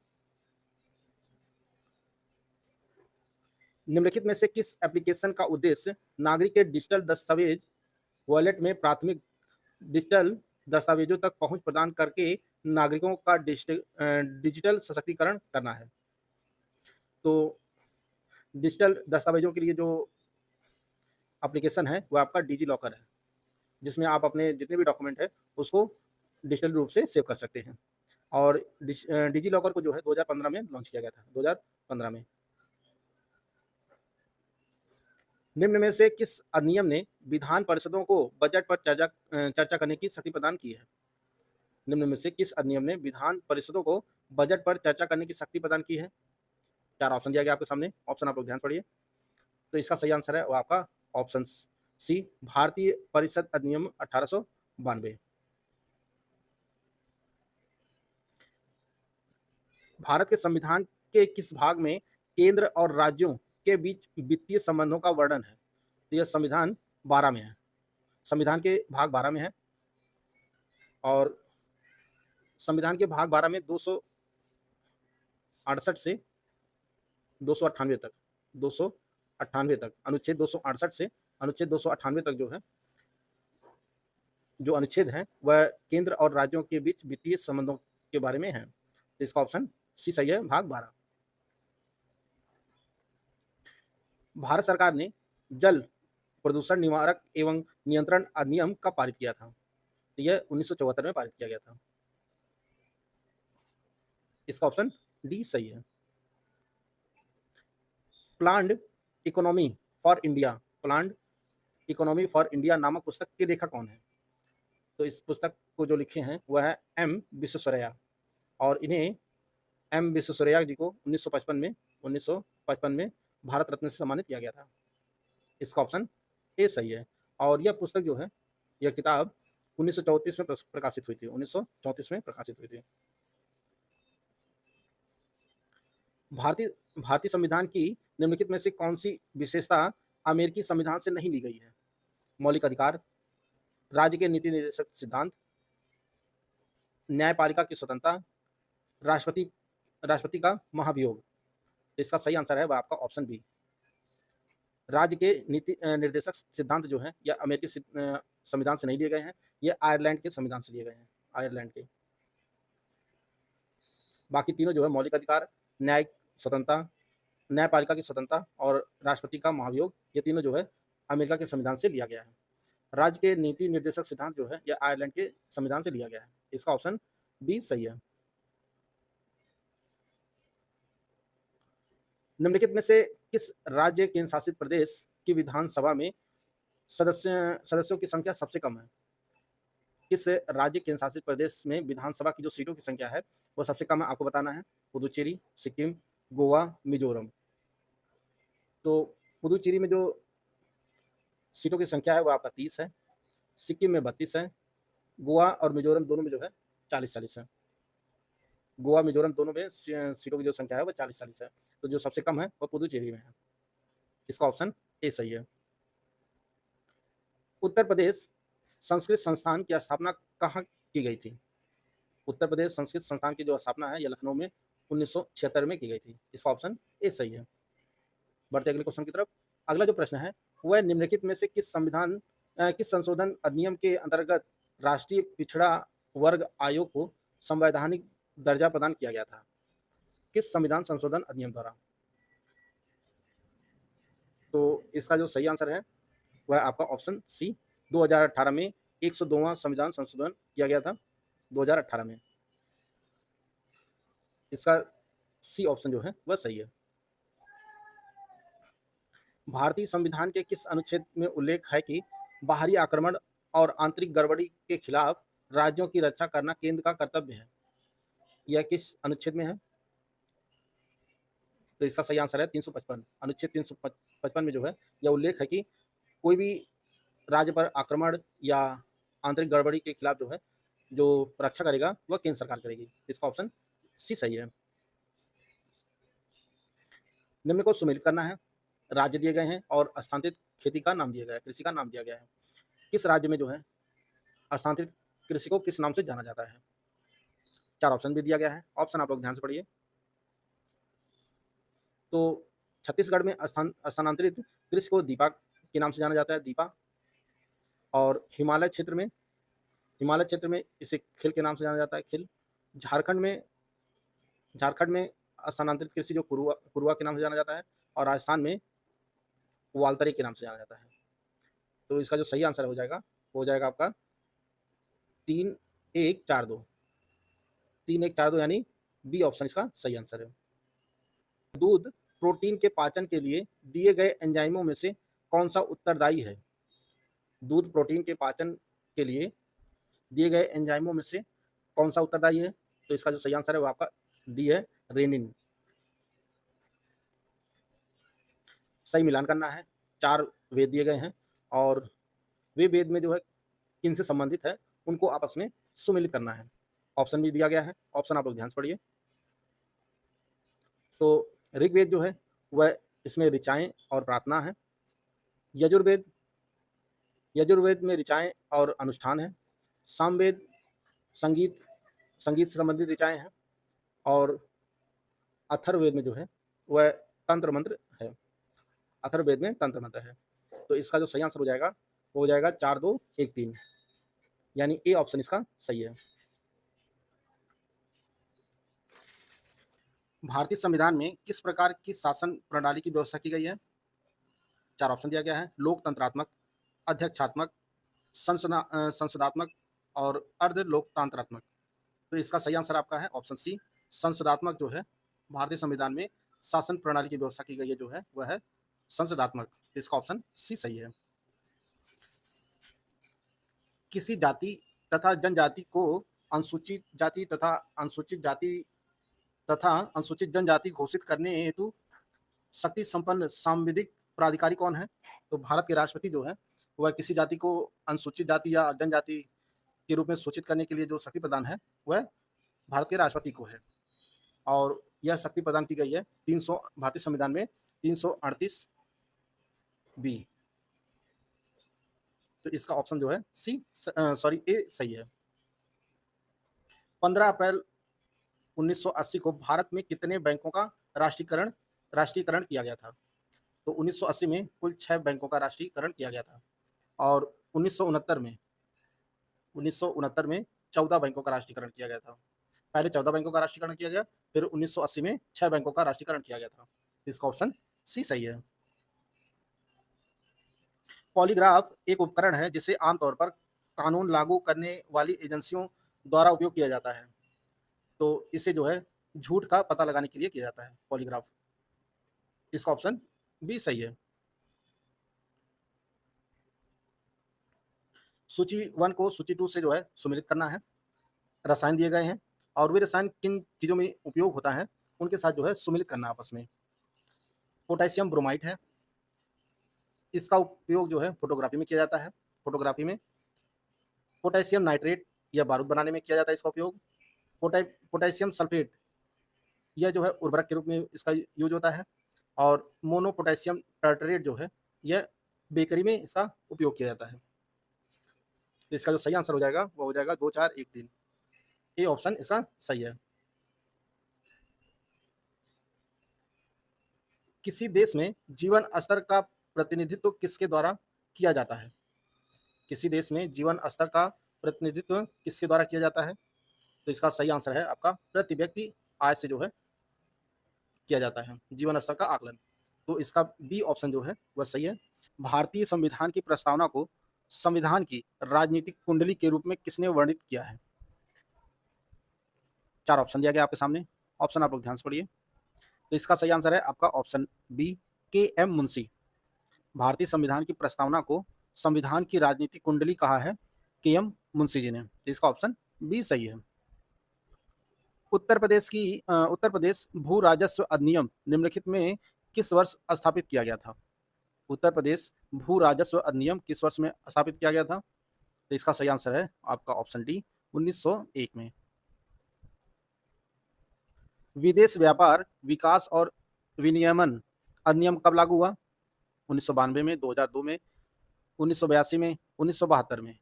Speaker 2: निम्नलिखित में से किस एप्लीकेशन का उद्देश्य नागरिक के डिजिटल दस्तावेज वॉलेट में प्राथमिक डिजिटल दस्तावेजों तक पहुंच प्रदान करके नागरिकों का डिजिटल सशक्तिकरण करना है? तो डिजिटल दस्तावेजों के लिए जो एप्लीकेशन है वह आपका डिजी लॉकर है, जिसमें आप अपने जितने भी डॉक्यूमेंट है उसको डिजिटल रूप से सेव कर सकते हैं। और डिजी लॉकर को जो है 2015 में लॉन्च किया गया था, 2015 में। निम्न में से किस अधिनियम ने विधान परिषदों को बजट पर चर्चा करने की शक्ति प्रदान की है? निम्न में से किस अधिनियम ने विधान परिषदों को बजट पर चर्चा करने की शक्ति प्रदान की है? 4 ऑप्शन दिया गया आपके सामने, ऑप्शन आप लोग ध्यान पढ़िए। तो इसका सही आंसर है वो आपका ऑप्शन सी, भारतीय परिषद अधिनियम 1892। भारत के संविधान के किस भाग में केंद्र और राज्यों के बीच वित्तीय संबंधों का वर्णन है? तो यह संविधान 12 में है, संविधान के भाग 12 में है। और संविधान के भाग 12 में 268 से 298 तक, 298 तक, अनुच्छेद 268 से अनुच्छेद 298 तक जो है, जो अनुच्छेद है वह केंद्र और राज्यों के बीच वित्तीय संबंधों के बारे में है। तो इसका ऑप्शन सी सही है, भाग 12। भारत सरकार ने जल प्रदूषण निवारक एवं नियंत्रण अधिनियम कब पारित किया था? तो यह 1974 में पारित किया गया था। इसका ऑप्शन डी सही है। Planned economy for India, planned economy for India नामक पुस्तक के लेखक कौन है? तो इस पुस्तक को जो लिखे हैं वह है एम विश्वेश्वरैया, और इन्हें एम विश्वेश्वरैया जी को 1955 में भारत रत्न से सम्मानित किया गया था। इसका ऑप्शन ए सही है। और यह पुस्तक जो है, यह किताब 1934 में प्रकाशित हुई थी, 1934 में प्रकाशित हुई थी। भारतीय भारतीय संविधान की निम्नलिखित में से कौन सी विशेषता अमेरिकी संविधान से नहीं ली गई है? मौलिक अधिकार, राज्य के नीति निर्देशक सिद्धांत, न्यायपालिका की स्वतंत्रता, राष्ट्रपति का महाभियोग। इसका सही आंसर है वह आपका ऑप्शन बी। राज्य के नीति निर्देशक सिद्धांत जो है यह अमेरिकी संविधान से नहीं लिए गए हैं, ये आयरलैंड के संविधान से लिए गए हैं, आयरलैंड के। बाकी तीनों जो है मौलिक अधिकार, न्याय स्वतंत्रता, न्यायपालिका की स्वतंत्रता और राष्ट्रपति का महाभियोग, ये तीनों जो है अमेरिका के संविधान से लिया गया है। राज्य के नीति निर्देशक सिद्धांत जो है यह आयरलैंड के संविधान से लिया गया है। इसका ऑप्शन बी सही है। निम्नलिखित में से किस राज्य केंद्र शासित प्रदेश की विधानसभा में सदस्यों की संख्या सबसे कम है? किस राज्य केंद्र शासित प्रदेश में विधानसभा की जो सीटों की संख्या है वो सबसे कम है, आपको बताना है। पुदुचेरी, सिक्किम, गोवा, मिजोरम। तो पुदुचेरी में जो सीटों की संख्या है वो आपका 30 है, सिक्किम में 32 है, गोवा और मिजोरम दोनों में जो है 40-40 है। गोवा मिजोरम दोनों में सीटों की जो संख्या है वो 40-40 है। तो जो सबसे कम है वो पुदुचेरी में है। इसका ऑप्शन ए सही है। उत्तर प्रदेश संस्कृत संस्थान की स्थापना कहाँ की गई थी? उत्तर प्रदेश संस्कृत संस्थान की जो स्थापना है यह लखनऊ में 1976 में की गई थी। इसका ऑप्शन ए सही है। बढ़ते अगले क्वेश्चन की तरफ। अगला जो प्रश्न है वह निम्नलिखित में से किस संशोधन अधिनियम के अंतर्गत राष्ट्रीय पिछड़ा वर्ग आयोग को संवैधानिक दर्जा प्रदान किया गया था? किस संविधान संशोधन अधिनियम द्वारा? तो इसका जो सही आंसर है वह आपका ऑप्शन सी, 2018 में 102वां संविधान संशोधन किया गया था, 2018 में। इसका सी ऑप्शन जो है वह सही है। भारतीय संविधान के किस अनुच्छेद में उल्लेख है कि बाहरी आक्रमण और आंतरिक गड़बड़ी के खिलाफ राज्यों की रक्षा करना केंद्र का कर्तव्य है? यह किस अनुच्छेद में है? तो इसका सही आंसर है 355। अनुच्छेद 355 में जो है यह उल्लेख है कि कोई भी राज्य पर आक्रमण या आंतरिक गड़बड़ी के खिलाफ जो है जो रक्षा करेगा वह केंद्र सरकार करेगी। इसका ऑप्शन सी सही है। निम्न को सुमेलित करना है। राज्य दिए गए हैं और स्थानांतरित खेती का नाम दिया गया है, कृषि का नाम दिया गया है। किस राज्य में जो है स्थानांतरित कृषि को किस नाम से जाना जाता है? 4 ऑप्शन भी दिया गया है। ऑप्शन आप लोग ध्यान से पढ़िए। तो छत्तीसगढ़ में स्थानांतरित कृषि को दीपा के नाम से जाना जाता है, दीपा। और हिमालय क्षेत्र में इसे खिल के नाम से जाना जाता है, खिल। झारखंड में स्थानांतरित कृषि जो कुरुआ के नाम से जाना जाता है, और राजस्थान में वालतरी के नाम से जाना जाता है। तो इसका जो सही आंसर हो जाएगा वो हो जाएगा आपका 3142, 3142 यानी बी ऑप्शन इसका सही आंसर है। दूध प्रोटीन के पाचन के लिए दिए गए एंजाइमों में से कौन सा उत्तरदायी है? दूध प्रोटीन के पाचन के लिए दिए गए एंजाइमों में से कौन सा उत्तरदायी है? तो इसका जो सही आंसर है वो आपका डी है, रेनिन। सही मिलान करना है। 4 वेद दिए गए हैं और वे वेद में जो है किन से संबंधित है उनको आपस में सुमेलित करना है। ऑप्शन भी दिया गया है। ऑप्शन आप लोग ध्यान से पढ़िए। तो ऋग्वेद जो है वह इसमें ऋचाएं और प्रार्थना है। यजुर्वेद में ऋचाएं और अनुष्ठान है। सामवेद संगीत से संबंधित ऋचाएं हैं। और अथर्ववेद में जो है वह तंत्र मंत्र है। अथर्ववेद में तंत्र मंत्र है। तो इसका जो सही आंसर हो जाएगा वो हो जाएगा 4213, यानी ए ऑप्शन इसका सही है। भारतीय संविधान में किस प्रकार की शासन प्रणाली की व्यवस्था की गई है? 4 ऑप्शन दिया गया है। लोकतंत्रात्मक, अध्यक्षात्मक, संसदात्मक और अर्ध लोकतांत्रात्मक। तो इसका सही आंसर आपका है ऑप्शन सी, संसदात्मक जो है भारतीय संविधान में शासन प्रणाली की व्यवस्था की गई है जो है वह है संसदात्मक। इसका ऑप्शन सी सही है। किसी जाति तथा जनजाति को अनुसूचित जाति तथा अनुसूचित जनजाति घोषित करने हेतु शक्ति संपन्न सांविधिक प्राधिकारी कौन है? तो भारत के राष्ट्रपति जो है वह किसी जाति को अनुसूचित जाति या जनजाति के रूप में सूचित करने के लिए जो शक्ति प्रदान है वह भारत के राष्ट्रपति को है, और यह शक्ति प्रदान की गई है 300 भारतीय संविधान में 338 बी। तो इसका ऑप्शन जो है ए सही है। 15 अप्रैल 1980 को भारत में कितने बैंकों का राष्ट्रीयकरण किया गया था? तो 1980 में कुल 6 बैंकों का राष्ट्रीयकरण किया गया था, और 1969 में 14 बैंकों का राष्ट्रीयकरण किया गया था। पहले 14 बैंकों का राष्ट्रीयकरण किया गया, फिर 1980 में 6 बैंकों का राष्ट्रीयकरण किया गया था। इसका ऑप्शन सी सही है। पॉलीग्राफ एक उपकरण है जिसे आमतौर पर कानून लागू करने वाली एजेंसियों द्वारा उपयोग किया जाता है। तो इसे जो है झूठ का पता लगाने के लिए किया जाता है पॉलीग्राफ। इसका ऑप्शन बी सही है। सूची 1 को सूची 2 से जो है सुमेलित करना है। रसायन दिए गए हैं और वे रसायन किन चीज़ों में उपयोग होता है उनके साथ जो है सुमेलित करना आपस में। पोटेशियम ब्रोमाइड है, इसका उपयोग जो है फोटोग्राफी में किया जाता है। फोटोग्राफी में पोटेशियम नाइट्रेट या बारूद बनाने में किया जाता है इसका उपयोग। पोटेशियम सल्फेट यह जो है उर्वरक के रूप में इसका यूज होता है, और मोनो पोटेशियम टार्टरेट जो है यह बेकरी में इसका उपयोग किया जाता है। तो इसका जो सही आंसर हो जाएगा वो हो जाएगा 2 4 1 3। ए ऑप्शन इसका सही है। किसी देश में जीवन स्तर का प्रतिनिधित्व किसके द्वारा किया जाता है? किसी देश में जीवन स्तर का प्रतिनिधित्व किसके द्वारा किया जाता है? तो इसका सही आंसर है आपका प्रति व्यक्ति आय से जो है किया जाता है जीवन स्तर का आकलन। तो इसका बी ऑप्शन जो है वह सही है। भारतीय संविधान की प्रस्तावना को संविधान की राजनीतिक कुंडली के रूप में किसने वर्णित किया है? 4 ऑप्शन दिया गया आपके सामने, ऑप्शन आप लोग ध्यान से पढ़िए। तो इसका सही आंसर है आपका ऑप्शन बी, के एम मुंशी। भारतीय संविधान की प्रस्तावना को संविधान की राजनीतिक कुंडली कहा है के एम मुंशी जी ने। तो इसका ऑप्शन बी सही है। उत्तर प्रदेश भू राजस्व अधिनियम निम्नलिखित में किस वर्ष स्थापित किया गया था? उत्तर प्रदेश भू राजस्व अधिनियम किस वर्ष में स्थापित किया गया था? तो इसका सही आंसर है आपका ऑप्शन डी, 1901 में। विदेश व्यापार विकास और विनियमन अधिनियम कब लागू हुआ? 1992 में, 2002 में, 1982 में, 1972 में।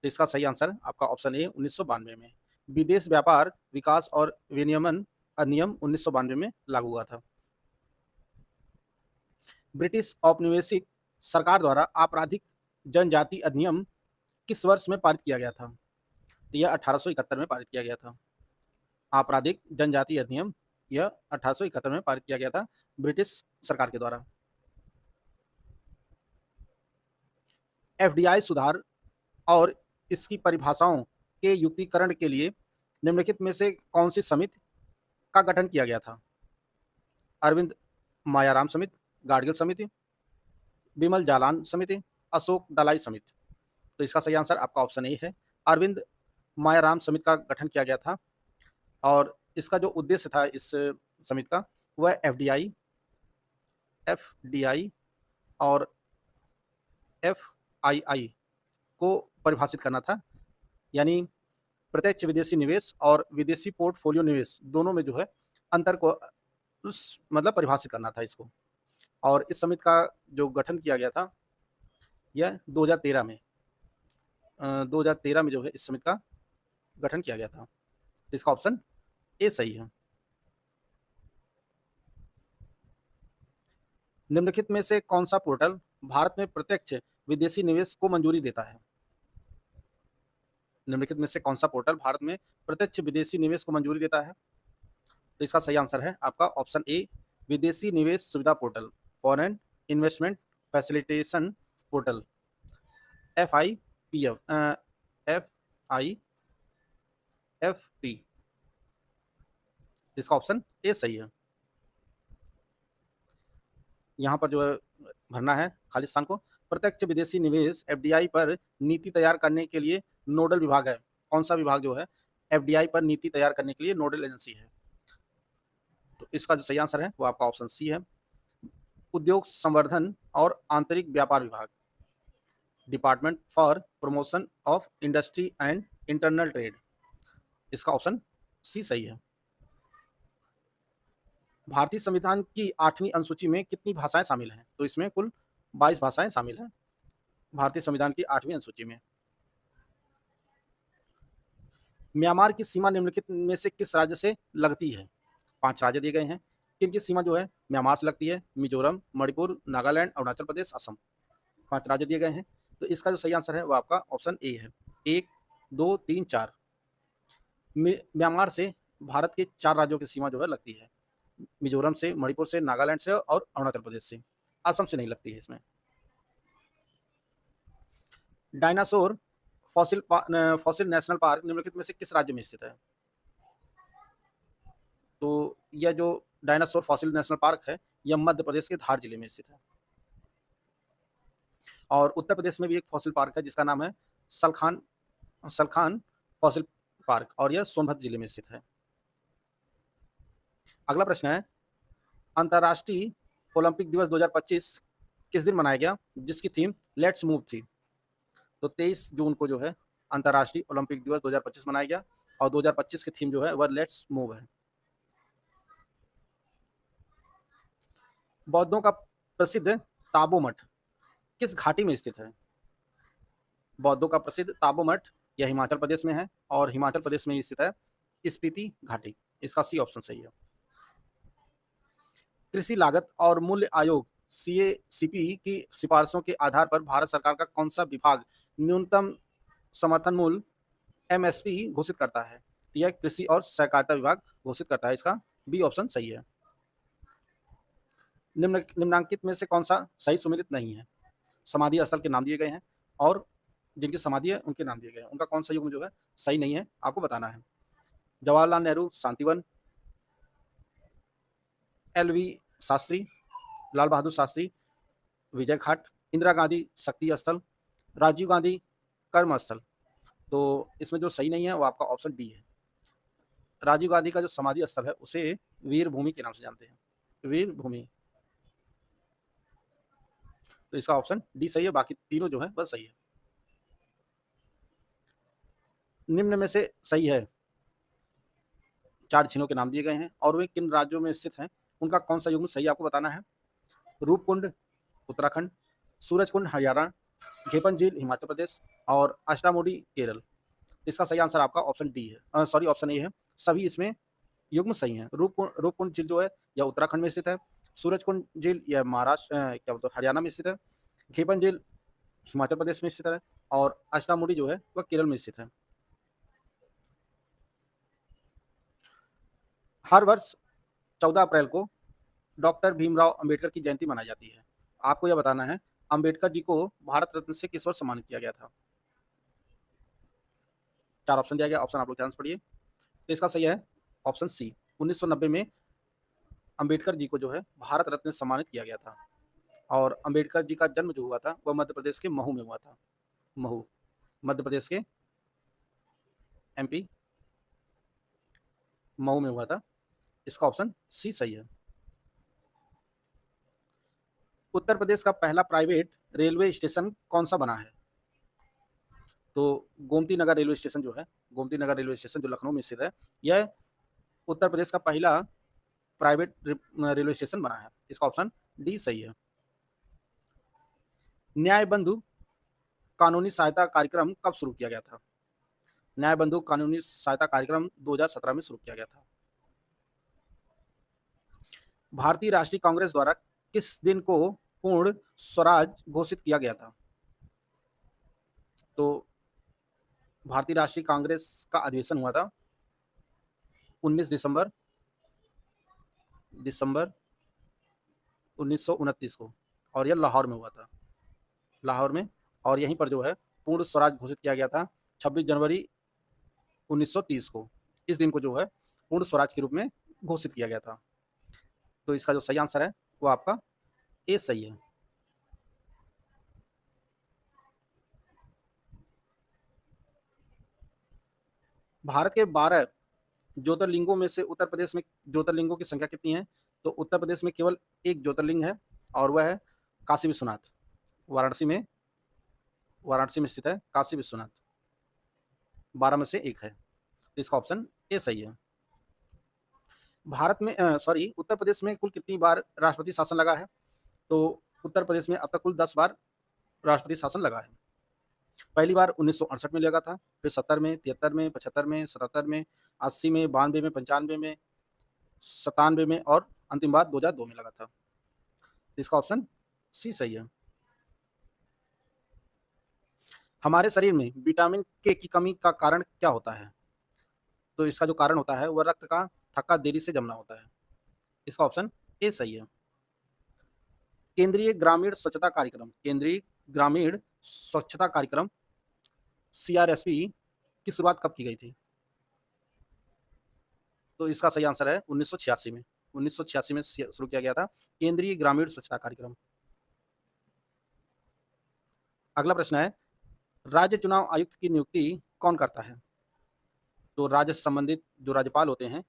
Speaker 2: तो इसका सही आंसर आपका ऑप्शन ए, 1992 में। विदेश व्यापार विकास और विनियमन अधिनियम 1992 में लागू हुआ था। ब्रिटिश औपनिवेशिक सरकार द्वारा आपराधिक जनजाति अधिनियम किस वर्ष में पारित किया गया था? तो यह 1871 में पारित किया गया था। आपराधिक जनजाति अधिनियम यह 1871 में पारित किया गया था ब्रिटिश सरकार के द्वारा। एफडीआई सुधार और इसकी परिभाषाओं के युक्तिकरण के लिए निम्नलिखित में से कौन सी समिति का गठन किया गया था? अरविंद मायाराम समिति, गाडगिल समिति, बिमल जालान समिति, अशोक दलाई समिति। तो इसका सही आंसर आपका ऑप्शन ए है, अरविंद मायाराम समिति का गठन किया गया था, और इसका जो उद्देश्य था इस समिति का वह एफडीआई और एफआईआई को परिभाषित करना था, यानी प्रत्यक्ष विदेशी निवेश और विदेशी पोर्टफोलियो निवेश दोनों में जो है अंतर को परिभाषित करना था इसको। और इस समिति का जो गठन किया गया था यह 2013 में 2013 में जो है इस समिति का गठन किया गया था। इसका ऑप्शन ए सही है। निम्नलिखित में से कौन सा पोर्टल भारत में प्रत्यक्ष विदेशी निवेश को मंजूरी देता है? निम्नलिखित में से कौन सा पोर्टल भारत में प्रत्यक्ष विदेशी निवेश को मंजूरी देता है? तो इसका सही आंसर है आपका ऑप्शन ए, विदेशी निवेश सुविधा portal, foreign investment facilitation portal. FIPF इसका ऑप्शन ए सही है। यहाँ पर जो है भरना है खाली स्थान को। प्रत्यक्ष विदेशी निवेश एफडीआई पर नीति तैयार करने के लिए नोडल विभाग है। कौन सा विभाग जो है एफडीआई पर नीति तैयार करने के लिए नोडल एजेंसी है? तो इसका जो सही आंसर है वो आपका ऑप्शन सी है, उद्योग संवर्धन और आंतरिक व्यापार विभाग, department for promotion of industry and internal trade. इसका ऑप्शन सी सही है। भारतीय संविधान की 8वीं अनुसूची में कितनी भाषाएं शामिल हैं? तो इसमें कुल 22 भाषाएं शामिल हैं भारतीय संविधान की 8वीं अनुसूची में। म्यांमार की सीमा निम्नलिखित में से किस राज्य से लगती है? 5 राज्य दिए गए हैं, किनकी सीमा जो है म्यांमार से लगती है? मिजोरम, मणिपुर, नागालैंड, अरुणाचल प्रदेश, असम। 5 राज्य दिए गए हैं। तो इसका जो सही आंसर है वो आपका ऑप्शन ए है, 1, 2, 3, 4। म्यांमार से भारत के 4 राज्यों की सीमा जो है लगती है, मिजोरम से, मणिपुर से, नागालैंड से और अरुणाचल प्रदेश से। असम से नहीं लगती है इसमें। डायनासोर फॉसिल नेशनल पार्क निम्नलिखित में से किस राज्य में स्थित है? तो यह जो डायनासोर फॉसिल नेशनल पार्क है यह मध्य प्रदेश के धार जिले में स्थित है। और उत्तर प्रदेश में भी एक फॉसिल पार्क है जिसका नाम है सलखान फॉसिल पार्क, और यह सोनभद्र जिले में स्थित है। अगला प्रश्न है, अंतर्राष्ट्रीय ओलंपिक दिवस 2025 किस दिन मनाया गया जिसकी थीम लेट्स मूव थी? तो 23 जून को जो है अंतर्राष्ट्रीय ओलंपिक दिवस 2025 मनाया गया और 2025 की थीम जो है वह लेट्स मूव है। बौद्धों का प्रसिद्ध ताबो मठ किस घाटी में स्थित है? बौद्धों का प्रसिद्ध ताबो मठ यह हिमाचल प्रदेश में है और हिमाचल प्रदेश में स्थित है स्पीति घाटी। इसका सी ऑप्शन सही है। कृषि लागत और मूल्य आयोग सीपी की सिफारिशों के आधार पर भारत सरकार का कौन सा विभाग न्यूनतम समर्थन मूल्य एमएसपी घोषित करता है? यह कृषि और सहकारिता विभाग घोषित करता है। इसका बी ऑप्शन सही है। निम्नांकित में से कौन सा सही सुमेलित नहीं है? समाधि स्थल के नाम दिए गए हैं और जिनकी समाधि है उनके नाम दिए गए हैं, उनका कौन सा युग्म जो है सही नहीं है आपको बताना है। जवाहरलाल नेहरू शांतिवन, एलवी शास्त्री, लाल बहादुर शास्त्री विजय घाट, इंदिरा गांधी शक्ति स्थल, राजीव गांधी कर्म स्थल। तो इसमें जो सही नहीं है वो आपका ऑप्शन डी है। राजीव गांधी का जो समाधि स्थल है उसे वीर भूमि के नाम से जानते हैं, वीर भूमि। तो इसका ऑप्शन डी सही है, बाकी तीनों जो है वह सही है। निम्न में से सही है 4 झीलों के नाम दिए गए हैं और वे किन राज्यों में स्थित हैं, उनका कौन सा युग्म सही आपको बताना है। रूपकुंड उत्तराखंड, सूरजकुंड हरियाणा, घेपन झील हिमाचल प्रदेश और अष्टामुडी केरल। इसका सही आंसर आपका ऑप्शन डी है, सॉरी ऑप्शन ए है। सभी इसमें युग्म सही हैं। रूपकुंड झील जो है यह उत्तराखंड में स्थित है, सूरजकुंड झील यह महाराष्ट्र क्या बोलते हैं हरियाणा में स्थित है, घेपन झील हिमाचल प्रदेश में स्थित है और अष्टामुडी जो है वह केरल में स्थित है। हर वर्ष 14 अप्रैल को डॉक्टर भीमराव अंबेडकर की जयंती मनाई जाती है। आपको यह बताना है अंबेडकर जी को भारत रत्न से किस वर्ष सम्मानित किया गया था? 4 ऑप्शन दिया गया, ऑप्शन आप लोग ध्यान से पढ़िए। तो इसका सही है ऑप्शन सी, 1990 में अंबेडकर जी को जो है भारत रत्न से सम्मानित किया गया था। और अंबेडकर जी का जन्म जो हुआ था वह मध्य प्रदेश के महू में हुआ था। महू मध्य प्रदेश के एमपी महू में हुआ था। इसका ऑप्शन सी सही है। उत्तर प्रदेश का पहला प्राइवेट रेलवे स्टेशन कौन सा बना है? तो गोमती नगर रेलवे स्टेशन जो है, गोमती नगर रेलवे स्टेशन जो लखनऊ में स्थित है, यह उत्तर प्रदेश का पहला प्राइवेट रेलवे स्टेशन बना है। इसका ऑप्शन डी सही है। न्याय बंधु कानूनी सहायता कार्यक्रम कब शुरू किया गया था? न्याय बंधु कानूनी सहायता कार्यक्रम 2017 में शुरू किया गया था। भारतीय राष्ट्रीय कांग्रेस द्वारा किस दिन को पूर्ण स्वराज घोषित किया गया था? तो भारतीय राष्ट्रीय कांग्रेस का अधिवेशन हुआ था 19 दिसंबर 1929 को और यह लाहौर में हुआ था। लाहौर में और यहीं पर जो है पूर्ण स्वराज घोषित किया गया था 26 जनवरी 1930 को। इस दिन को जो है पूर्ण स्वराज के रूप में घोषित किया गया था। तो इसका जो सही आंसर है वो आपका ए सही है। भारत के 12 ज्योतिर्लिंगों में से उत्तर प्रदेश में ज्योतिर्लिंगों की संख्या कितनी है? तो उत्तर प्रदेश में केवल एक ज्योतिर्लिंग है और वह है काशी विश्वनाथ। वाराणसी में स्थित है काशी विश्वनाथ। 12 में से एक है। तो इसका ऑप्शन ए सही है। भारत में उत्तर प्रदेश में कुल कितनी बार राष्ट्रपति शासन लगा है? तो उत्तर प्रदेश में अब तक कुल 10 बार राष्ट्रपति शासन लगा है। पहली बार 1968 में लगा था, फिर 70 में, 73 में, 75 में, 77 में, 80 में, 92 में, 95 में, 97 में और अंतिम बार 2002 में लगा था। इसका ऑप्शन सी सही है। हमारे शरीर में विटामिन के की कमी का कारण क्या होता है? तो इसका जो कारण होता है वह रक्त का थक्का देरी से जमना होता है। इसका ऑप्शन ए सही है। केंद्रीय ग्रामीण स्वच्छता कार्यक्रम CRSP की शुरुआत कब की गई थी? तो इसका सही आंसर है 1986 में। 1986 में शुरू किया गया था केंद्रीय ग्रामीण स्वच्छता कार्यक्रम। अगला प्रश्न है, राज्य चुनाव आयुक्त की नियुक्ति कौन करता है? तो राज्य से संबंधित जो राज्यपाल होते हैं,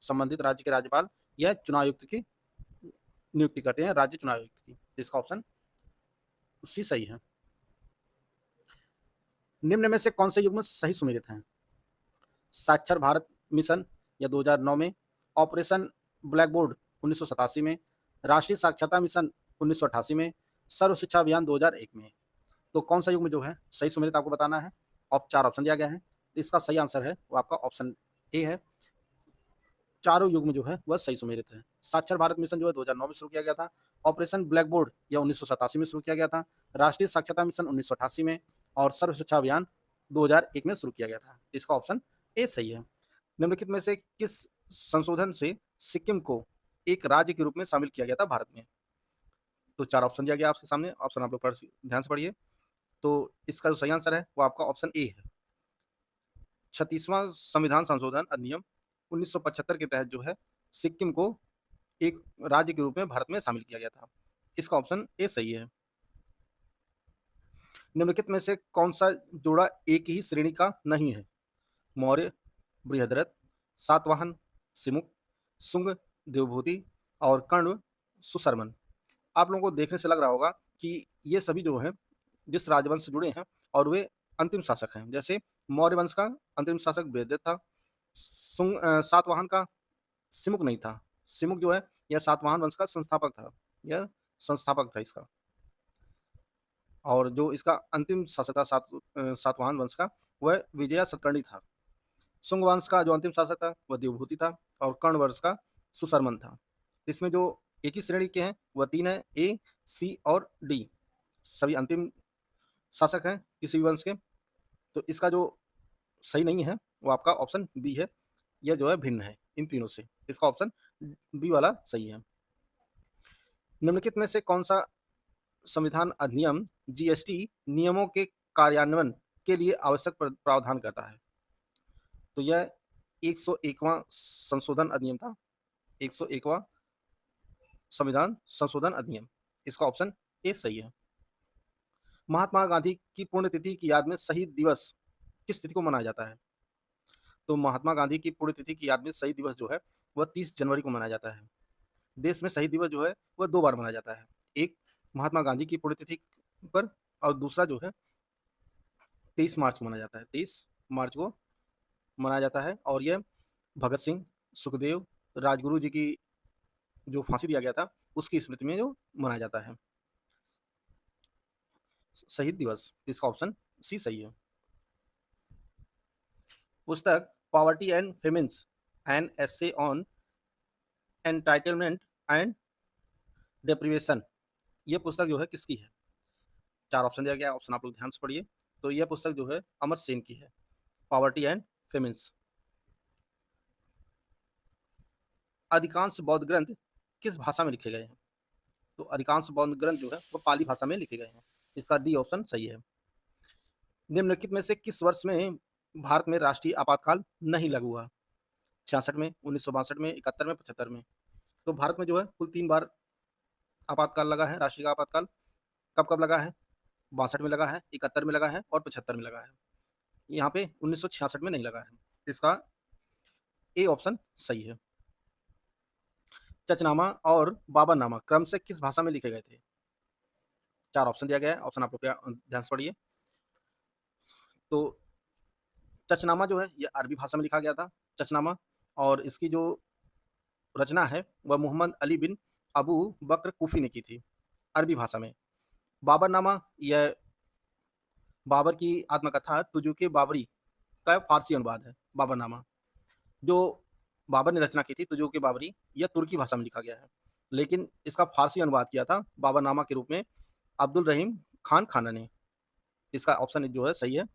Speaker 2: संबंधित राज्य के राज्यपाल यह चुनाव आयुक्त की नियुक्ति करते हैं, राज्य चुनाव आयुक्त की। इसका ऑप्शन सी सही है। निम्न में से कौन से युग्म सही सुमेलित हैं? साक्षर भारत मिशन या 2009 में, ऑपरेशन ब्लैक बोर्ड 1987 में, राष्ट्रीय साक्षरता मिशन 1988 में, सर्व शिक्षा अभियान 2001 में। तो कौन सा युग्म जो है सही सुमेलित आपको बताना है। और 4 ऑप्शन दिया गया है। इसका सही आंसर है वो आपका ऑप्शन ए है। चारों युग्म जो है वह सही सुमेलित है। साक्षर भारत मिशन जो है 2009 में शुरू किया गया था, ऑपरेशन ब्लैक बोर्ड यह 1987 में शुरू किया गया था, राष्ट्रीय साक्षरता मिशन 1988 में और सर्व शिक्षा अभियान 2001 में शुरू किया गया था। इसका ऑप्शन ए सही है। निम्नलिखित में से किस संशोधन से सिक्किम को एक राज्य के रूप में शामिल किया गया था भारत में? तो 4 ऑप्शन दिया गया आपके सामने, ऑप्शन आप लोग ध्यान से पढ़िए। तो इसका जो सही आंसर है वो आपका ऑप्शन ए है। 36वां संविधान संशोधन अधिनियम 1975 के तहत जो है सिक्किम को एक राज्य के रूप में भारत में शामिल किया गया था। इसका ऑप्शन ए सही है। निम्नलिखित में से कौन सा जोड़ा एक ही श्रेणी का नहीं है? मौर्य, बृहद्रथ, सातवाहन, सिमुक, शुंग, देवभूति और कर्ण, सुशर्मन। आप लोगों को देखने से लग रहा होगा कि ये सभी जो हैं जिस राजवंश से जुड़े हैं और वे अंतिम शासक हैं। जैसे मौर्य वंश का अंतिम शासक बृहद्रथ था, सातवाहन का सिमुक नहीं था। सिमुक जो है यह सातवाहन वंश का संस्थापक था, यह संस्थापक था इसका। और जो इसका अंतिम शासक था सातवाहन वंश का वह विजया सतकर्णी था। शुंग वंश का जो अंतिम शासक था वह देवभूति था और कर्ण वंश का सुशर्मन था। इसमें जो एक ही श्रेणी के हैं वह 3 है, ए, सी और डी। सभी अंतिम शासक हैं किसी भी वंश के। तो इसका जो सही नहीं है वो आपका ऑप्शन बी है। यह जो है भिन्न है इन तीनों से। इसका ऑप्शन बी वाला सही है। निम्नलिखित में से कौन सा संविधान अधिनियम GST नियमों के कार्यान्वयन के लिए आवश्यक प्रावधान करता है? तो यह 101वां संशोधन अधिनियम था, 101वां संविधान संशोधन अधिनियम। इसका ऑप्शन ए सही है। महात्मा गांधी की पुण्यतिथि की याद में शहीद दिवस किस तिथि को मनाया जाता है? तो महात्मा गांधी की पुण्यतिथि की याद में शहीद दिवस जो है वह 30 जनवरी को मनाया जाता है। देश में शहीद दिवस जो है वह 2 बार मनाया जाता है, एक महात्मा गांधी की पुण्यतिथि पर और दूसरा जो है 23 मार्च को मनाया जाता है। 23 मार्च को मनाया जाता है और यह भगत सिंह, सुखदेव, राजगुरु जी की जो फांसी दिया गया था उसकी स्मृति में जो मनाया जाता है शहीद दिवस। इसका ऑप्शन सी सही है। पुस्तक poverty and famines an essay on entitlement and deprivation, यह पुस्तक जो है किसकी है? 4 ऑप्शन दिया गया है, ऑप्शन आप लोग ध्यान से पढ़िए। तो यह पुस्तक जो है अमर सेन की है, पॉवर्टी एंड फेमिन्स। अधिकांश बौद्ध ग्रंथ किस भाषा में लिखे गए हैं? तो अधिकांश बौद्ध ग्रंथ जो है वो पाली भाषा में लिखे गए हैं। इसका डी ऑप्शन सही है। निम्नलिखित में से किस वर्ष में भारत में राष्ट्रीय आपातकाल नहीं लागू हुआ? 66 में, 1962 में, 71 में, 75 में। तो भारत में जो है कुल 3 बार आपातकाल लगा है, राष्ट्रीय आपातकाल। कब-कब लगा है? 62 में लगा है, 71 में लगा है और 75 में लगा है। यहाँ पे 1966 में नहीं लगा है। इसका ए ऑप्शन सही है। चचनामा और बाबरनामा क्रम से किस भाषा में लिखे गए थे? 4 ऑप्शन दिया गया है। ऑप्शन आप लोग ध्यान से पढ़िए। तो चचनामा जो है ये अरबी भाषा में लिखा गया था, चचनामा, और इसकी जो रचना है वह मोहम्मद अली बिन अबू बकर कूफी ने की थी, अरबी भाषा में। बाबरनामा यह बाबर की आत्मकथा तुजुक बाबरी का फारसी अनुवाद है, बाबरनामा। जो बाबर ने रचना की थी तुजुक बाबरी, यह तुर्की भाषा में लिखा गया है, लेकिन इसका फारसी अनुवाद किया था बाबरनामा के रूप में अब्दुल रहीम खान खाना ने। इसका ऑप्शन जो है सही है।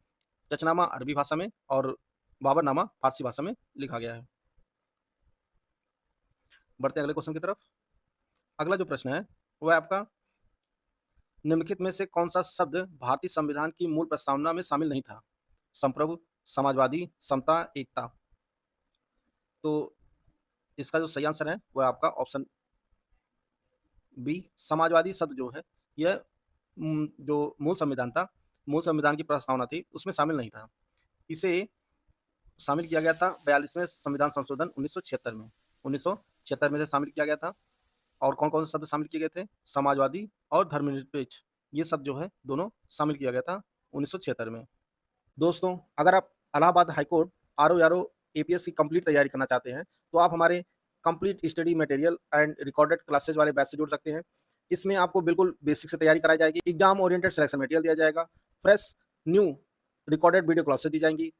Speaker 2: चचनामा अरबी भाषा में और बाबरनामा फारसी भाषा में लिखा गया है। बढ़ते हैं अगले क्वेश्चन की तरफ। अगला जो प्रश्न है वह आपका, निम्नलिखित में से कौन सा शब्द भारतीय संविधान की मूल प्रस्तावना में शामिल नहीं था? संप्रभु, समाजवादी, समता, एकता। तो इसका जो सही आंसर है वह आपका ऑप्शन बी, समाजवादी शब्द जो है यह जो मूल संविधान था, मूल संविधान की प्रस्तावना थी, उसमें शामिल नहीं था। इसे शामिल किया गया था 42वें संविधान संशोधन 1976 में। 1976 में से शामिल किया गया था। और कौन-कौन से शब्द शामिल किए गए थे? समाजवादी और धर्मनिरपेक्ष, ये शब्द जो है दोनों शामिल किया गया था 1976 में। दोस्तों, अगर आप इलाहाबाद हाईकोर्ट आरओ एपीएस की कंप्लीट तैयारी करना चाहते हैं, तो आप हमारे complete study material and recorded classes वाले बैच से जुड़ सकते हैं। इसमें आपको बिल्कुल बेसिक से तैयारी कराई जाएगी, एग्जाम ओरिएंटेड सिलेक्शन मटेरियल दिया जाएगा, fresh new recorded video classes दी जाएंगी,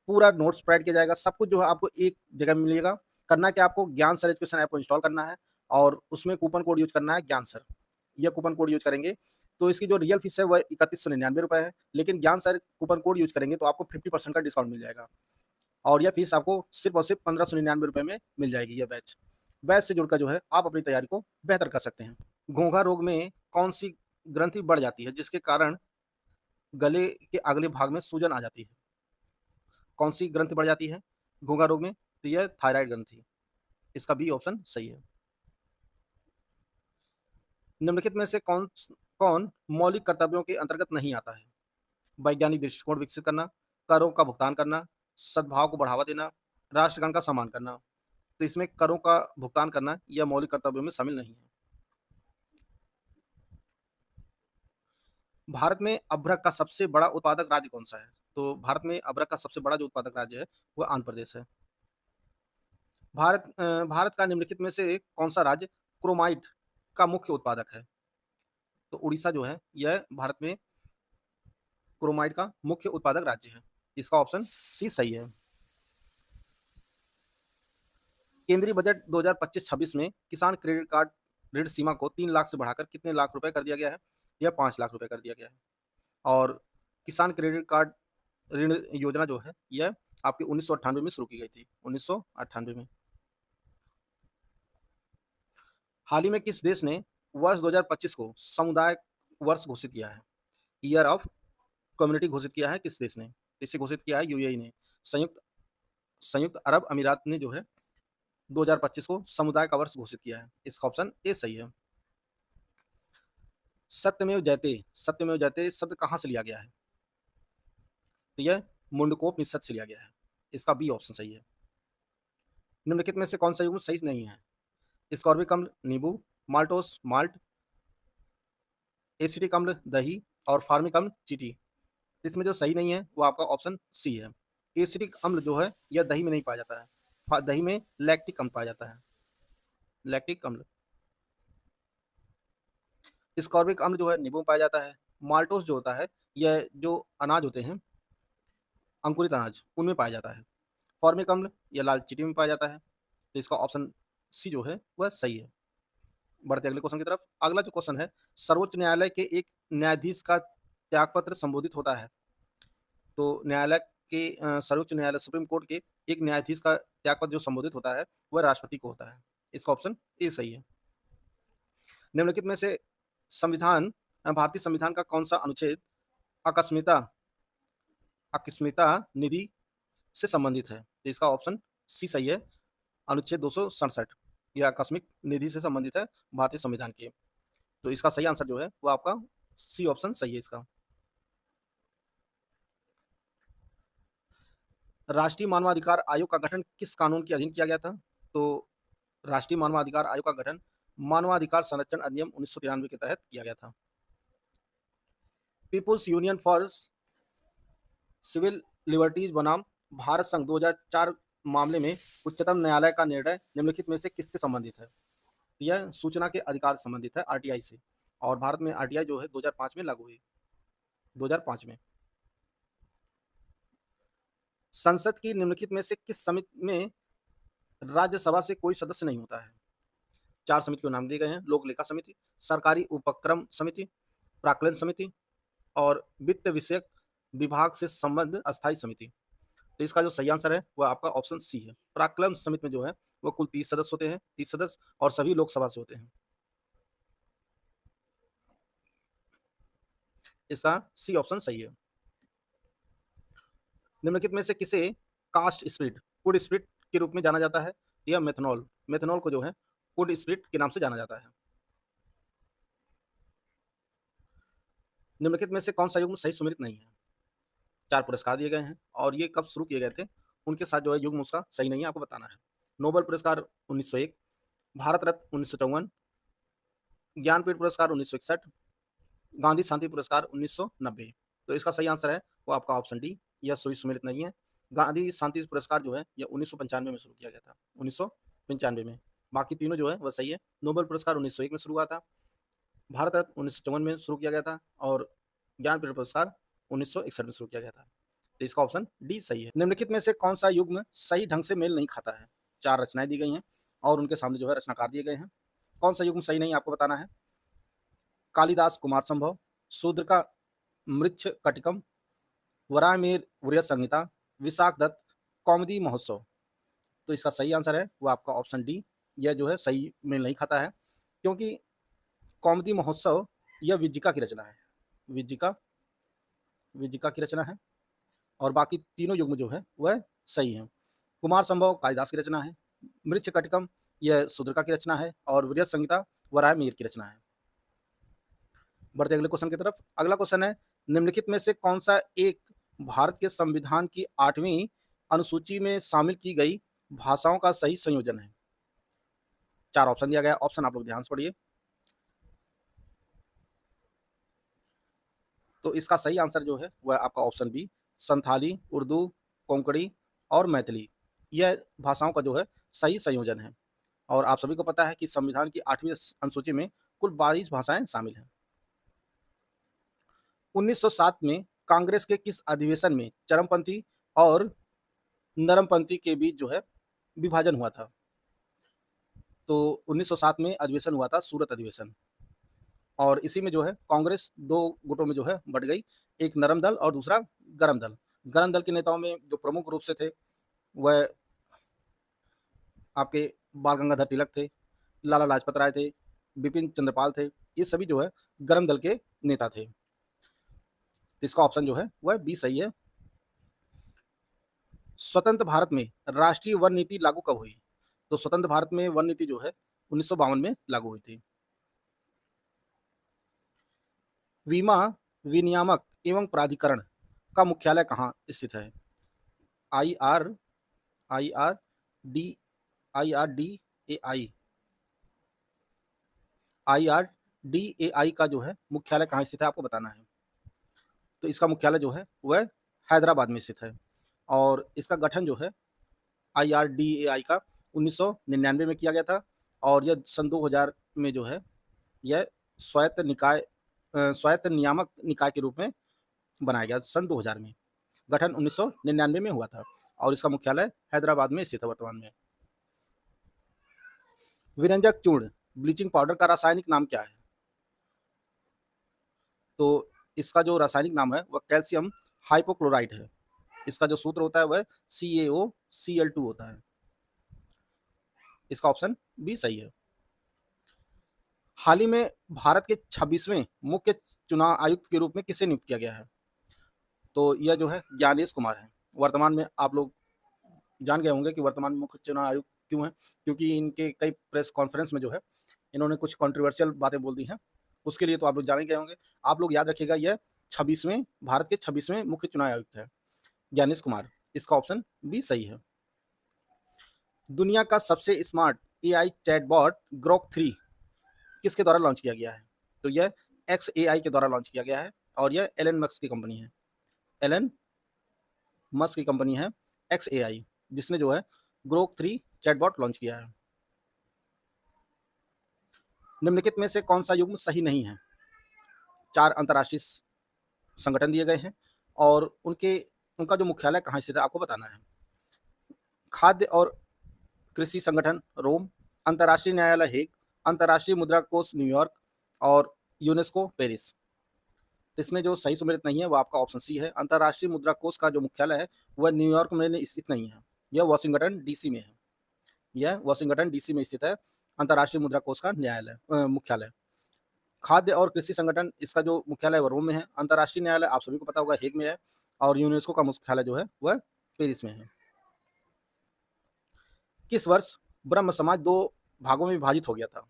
Speaker 2: पूरा नोट्स प्रोवाइड किया जाएगा, सब कुछ जो है आपको एक जगह मिलेगा। करना क्या, आपको ज्ञान सर एजुकेशन ऐप को इंस्टॉल करना है और उसमें कूपन कोड यूज करना है ज्ञान सर। यह कूपन कोड यूज करेंगे तो इसकी जो रियल फीस है वह 3199 रुपए है, लेकिन ज्ञान सर कूपन कोड यूज करेंगे तो आपको 50% का डिस्काउंट मिल जाएगा और यह फीस आपको सिर्फ और सिर्फ 1599 रुपए में मिल जाएगी। यह बैच से जुड़कर जो है आप अपनी तैयारी को बेहतर कर सकते हैं। घोंघा रोग में कौन सी ग्रंथि बढ़ जाती है जिसके कारण गले के अगले भाग में सूजन आ जाती है? कौन सी ग्रंथि बढ़ जाती है घोंघा रोग में? तो यह थायराइड ग्रंथि। इसका बी ऑप्शन सही है। निम्नलिखित में से कौन कौन मौलिक कर्तव्यों के अंतर्गत नहीं आता है? वैज्ञानिक दृष्टिकोण विकसित करना, करों का भुगतान करना, सद्भाव को बढ़ावा देना, राष्ट्रगान का सम्मान करना। तो इसमें करों का भुगतान करना यह मौलिक कर्तव्यों में शामिल नहीं है। भारत में अभ्रक का सबसे बड़ा उत्पादक राज्य कौन सा है? तो भारत में अभ्रक का सबसे बड़ा जो उत्पादक राज्य है वह आंध्र प्रदेश है। भारत का निम्नलिखित में से कौन सा राज्य क्रोमाइट का मुख्य उत्पादक है? तो उड़ीसा जो है यह भारत में क्रोमाइट का मुख्य उत्पादक राज्य है। इसका ऑप्शन सी सही है। केंद्रीय बजट 2025-26 में किसान क्रेडिट कार्ड ऋण सीमा को 3 लाख से बढ़ाकर कितने लाख रुपए कर दिया गया है? यह 5 लाख रुपए कर दिया गया है। और किसान क्रेडिट कार्ड ऋण योजना जो है यह आपके 1998 में शुरू की गई थी, 1998 में। हाल ही में किस देश ने वर्ष 2025 को समुदाय वर्ष घोषित किया है? ईयर ऑफ कम्युनिटी घोषित किया है किस देश ने? इसे घोषित किया है यूएई ने। संयुक्त संयुक्त अरब अमीरात ने जो है 2025 को समुदाय का वर्ष घोषित किया है। इसका ऑप्शन ए सही है। सत्यमेव जयते शब्द कहाँ से लिया गया है? तो यह मुंडकोपनिषद से लिया गया है। इसका बी ऑप्शन सही है। निम्नलिखित में से कौन सा युग्म सही नहीं है? स्कॉर्बिक अम्ल नींबू, माल्टोस माल्ट, एसिटिक अम्ल दही और फार्मिक अम्ल चींटी। इसमें जो सही नहीं है वो आपका ऑप्शन सी है। एसिटिक अम्ल जो है यह दही में नहीं पाया जाता है, दही में लैक्टिक अम्ल पाया जाता है, लैक्टिक अम्ल। स्कॉर्बिक अम्ल जो है नींबू में पाया जाता है। माल्टोस जो होता है यह जो अनाज होते हैं, अंकुरित अनाज, उनमें पाया जाता है। फॉर्मिक अम्ल यह लाल चींटी में पाया जाता है। तो इसका ऑप्शन सी जो है वह सही है। बढ़ते अगले क्वेश्चन की तरफ। अगला जो क्वेश्चन है, सर्वोच्च न्यायालय के एक न्यायाधीश का त्यागपत्र संबोधित होता है। तो न्यायालय के सर्वोच्च न्यायालय सुप्रीम कोर्ट के एक न्यायाधीश का त्यागपत्र जो संबोधित होता है वह राष्ट्रपति को होता है। इसका ऑप्शन ए सही है। निम्नलिखित में से संविधान भारतीय संविधान का कौन सा अनुच्छेद आकस्मिकता आकस्मिकता निधि से संबंधित है? तो इसका ऑप्शन सी सही है। अनुच्छेद 267 यह आकस्मिक निधि से संबंधित है भारतीय संविधान के। तो इसका सही आंसर जो है वो आपका सी ऑप्शन सही है इसका। राष्ट्रीय मानवाधिकार आयोग का गठन किस कानून के अधीन किया गया था? तो राष्ट्रीय मानवाधिकार आयोग का गठन मानवाधिकार संरक्षण अधिनियम 1993 के तहत किया गया था। People's union for civil liberties बनाम भारत संघ 2004 मामले में उच्चतम न्यायालय का निर्णय निम्नलिखित में से किससे संबंधित है? यह सूचना के अधिकार से संबंधित है, आरटीआई से। और भारत में आरटीआई जो है 2005 में लागू हुई, 2005 में। संसद की निम्नलिखित में से किस समिति में राज्यसभा से कोई सदस्य नहीं होता है? 4 समिति के नाम दिए गए हैं। लोक लेखा समिति, सरकारी उपक्रम समिति, प्राक्कलन समिति और वित्त विषयक विभाग से संबद्ध अस्थायी समिति। तो इसका जो सही आंसर है वह आपका ऑप्शन सी है। प्राक्कलन समिति में जो है वो कुल 30 सदस्य होते हैं, 30 सदस्य, और सभी लोकसभा से होते हैं। इसका सी ऑप्शन सही है। निम्नलिखित में से किसे कास्ट स्प्रिट, वुड स्प्रिट के रूप में जाना जाता है? यह मेथनॉल, मेथनॉल को जो है वुड स्प्रिट के नाम से जाना जाता है। निम्नलिखित में से कौन सा युग्म सही सुमेलित नहीं है? 4 पुरस्कार दिए गए हैं और ये कब शुरू किए गए थे, उनके साथ जो है युग्म उसका सही नहीं है, आपको बताना है। नोबेल पुरस्कार 1901, भारत रत्न 1954, ज्ञानपीठ पुरस्कार 1961, गांधी शांति पुरस्कार 1990। तो इसका सही आंसर है वो आपका ऑप्शन डी, यह सही सुमेलित नहीं है। गांधी शांति पुरस्कार जो है यह 1995 में शुरू किया गया था, 1995 में। बाकी तीनों जो है वह सही है। नोबेल पुरस्कार 1901 में शुरू हुआ था, भारत रत्न 1954 में शुरू किया गया था और ज्ञानपीठ पुरस्कार 1961 में शुरू किया गया था। तो इसका ऑप्शन डी सही है। निम्नलिखित में से कौन सा युग्म सही ढंग से मेल नहीं खाता है? 4 रचनाएं दी गई हैं और उनके सामने जो है रचनाकार दिए गए हैं। कौन सा युग्म सही नहीं आपको बताना है? कालिदास कुमार संभव, शूद्र का मृच्छ कटिकम, वराहमिहिर वृहत संहिता, विशाख दत्त कौमुदी महोत्सव। तो इसका सही आंसर है वो आपका ऑप्शन डी, यह जो है सही मेल नहीं खाता है, क्योंकि कौमुदी महोत्सव यह विज्जिका की रचना है, विज्जिका की रचना है, और बाकी तीनों युग्म जो है वह सही है। कुमार संभव कालिदास की रचना है, मृच्छ कटिकम यह शूद्रका की रचना है, और वृहत संहिता वराहमिहिर की रचना है। बढ़ते अगले क्वेश्चन की तरफ। अगला क्वेश्चन है, निम्नलिखित में से कौन सा एक भारत के संविधान की 8वीं अनुसूची में शामिल की गई भाषाओं का सही संयोजन है? 4 ऑप्शन दिया गया, ऑप्शन आप लोग ध्यान से पढ़िए। तो इसका सही आंसर जो है वह आपका ऑप्शन बी, संथाली, उर्दू, कोंकणी और मैथिली, यह भाषाओं का जो है सही संयोजन है। और आप सभी को पता है कि संविधान की 8वीं अनुसूची में कुल 22 भाषाएं शामिल हैं। 1907 में कांग्रेस के किस अधिवेशन में चरमपंथी और नरमपंथी के बीच जो है विभाजन हुआ था? तो 1907 में अधिवेशन हुआ था सूरत अधिवेशन, और इसी में जो है कांग्रेस 2 गुटों में जो है बट गई, एक नरम दल और दूसरा गरम दल। गरम दल के नेताओं में जो प्रमुख रूप से थे वह आपके बाल गंगाधर तिलक थे, लाला लाजपत राय थे, बिपिन चंद्रपाल थे, ये सभी जो है गरम दल के नेता थे। इसका ऑप्शन जो है वह बी सही है। स्वतंत्र भारत में राष्ट्रीय वन नीति लागू कब हुई? तो स्वतंत्र भारत में वन नीति जो है 1952 में लागू हुई थी। बीमा विनियामक एवं प्राधिकरण का मुख्यालय कहाँ स्थित है? IRDAI का जो है मुख्यालय कहाँ स्थित है आपको बताना है। तो इसका मुख्यालय जो है वह हैदराबाद में स्थित है, और इसका गठन जो है IRDAI का 1999 में किया गया था, और यह सन 2000 में जो है यह स्वायत्त नियामक निकाय के रूप में बनाया गया। सन 2000 में गठन 1999 में हुआ था, और इसका मुख्यालय हैदराबाद में स्थित है वर्तमान में। विरंजक चूर्ण ब्लीचिंग पाउडर का रासायनिक नाम क्या है? तो इसका जो रासायनिक नाम है वह कैल्शियम हाइपोक्लोराइट है। इसका जो सूत्र होता है वह CaOCl2 होता है। इसका ऑप्शन बी सही है। हाल ही में भारत के 26वें मुख्य चुनाव आयुक्त के रूप में किसे नियुक्त किया गया है? तो यह जो है ज्ञानेश कुमार है। वर्तमान में आप लोग जान गए होंगे कि वर्तमान में मुख्य चुनाव आयुक्त क्यों है, क्योंकि इनके कई प्रेस कॉन्फ्रेंस में जो है इन्होंने कुछ कंट्रोवर्शियल बातें बोल दी हैं, उसके लिए तो आप लोग जान ही गए होंगे। आप लोग याद रखिएगा, यह 26वें भारत के 26वें मुख्य चुनाव आयुक्त है ज्ञानेश कुमार। इसका ऑप्शन बी सही है। दुनिया का सबसे स्मार्ट एआई चैटबॉट ग्रोक 3 किसके द्वारा लॉन्च किया गया है? तो यह XAI के द्वारा लॉन्च किया गया है और यह एलन मस्क की कंपनी है। एलन मस्क की कंपनी है XAI, जिसने जो है ग्रोक 3 चैटबॉट लॉन्च किया है। निम्नलिखित में से कौन सा युग्म सही नहीं है? 4 अंतर्राष्ट्रीय संगठन दिए गए हैं और उनका जो मुख्यालय कहाँ स्थित है आपको बताना है। खाद्य और कृषि संगठन रोम, अंतर्राष्ट्रीय न्यायालय हेग, अंतर्राष्ट्रीय मुद्रा कोष न्यूयॉर्क और यूनेस्को पेरिस। तो इसमें जो सही सुमेलित नहीं है वो आपका ऑप्शन सी है। अंतर्राष्ट्रीय मुद्रा कोष का जो मुख्यालय है वह न्यूयॉर्क में स्थित नहीं है, यह वाशिंगटन डीसी में है। यह वाशिंगटन डीसी में स्थित है अंतर्राष्ट्रीय मुद्रा कोष का मुख्यालय। खाद्य और कृषि संगठन, इसका जो मुख्यालय वह रोम में है। अंतर्राष्ट्रीय न्यायालय आप सभी को पता होगा हेग में है और यूनेस्को का मुख्यालय जो है वह पेरिस में है। किस वर्ष ब्रह्म समाज 2 भागों में विभाजित हो गया था?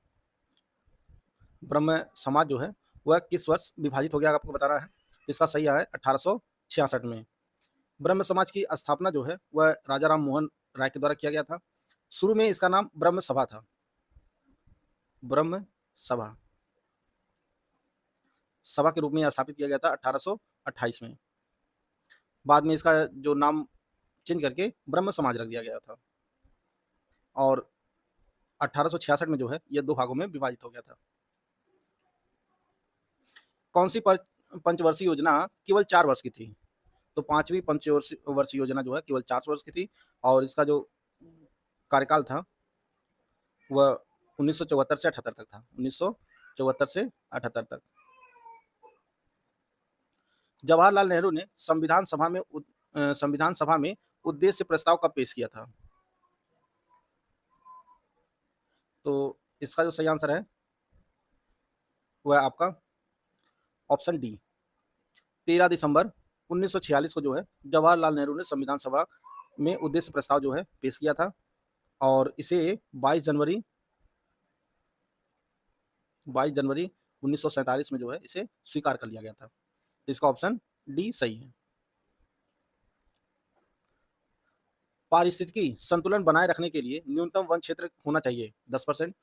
Speaker 2: ब्रह्म समाज जो है वह किस वर्ष विभाजित हो गया आपको बताना है। इसका सही है 1866 में। ब्रह्म समाज की स्थापना जो है वह राजा राम मोहन राय के द्वारा किया गया था। शुरू में इसका नाम ब्रह्म सभा था, ब्रह्म सभा सभा के रूप में स्थापित किया गया था 1828 में। बाद में इसका जो नाम चेंज करके ब्रह्म समाज रख दिया गया था और 1866 में जो है यह 2 भागों में विभाजित हो गया था। कौन सी पंचवर्षीय योजना केवल 4 वर्ष की थी? तो 5वीं पंचवर्षीय योजना जो है केवल 4 वर्ष की थी और इसका जो कार्यकाल था वह 1974 से 78 तक था। 1974 से 78 तक। जवाहरलाल नेहरू ने संविधान सभा में उद्देश्य प्रस्ताव कब पेश किया था? तो इसका जो सही आंसर है वह आपका ऑप्शन डी 13 दिसंबर 1946 को जो है जवाहरलाल नेहरू ने संविधान सभा में उद्देश्य प्रस्ताव जो है पेश किया था और इसे 22 जनवरी 1947 में जो है इसे स्वीकार कर लिया गया था। तो इसका ऑप्शन डी सही है। पारिस्थितिकी संतुलन बनाए रखने के लिए न्यूनतम वन क्षेत्र होना चाहिए 10%,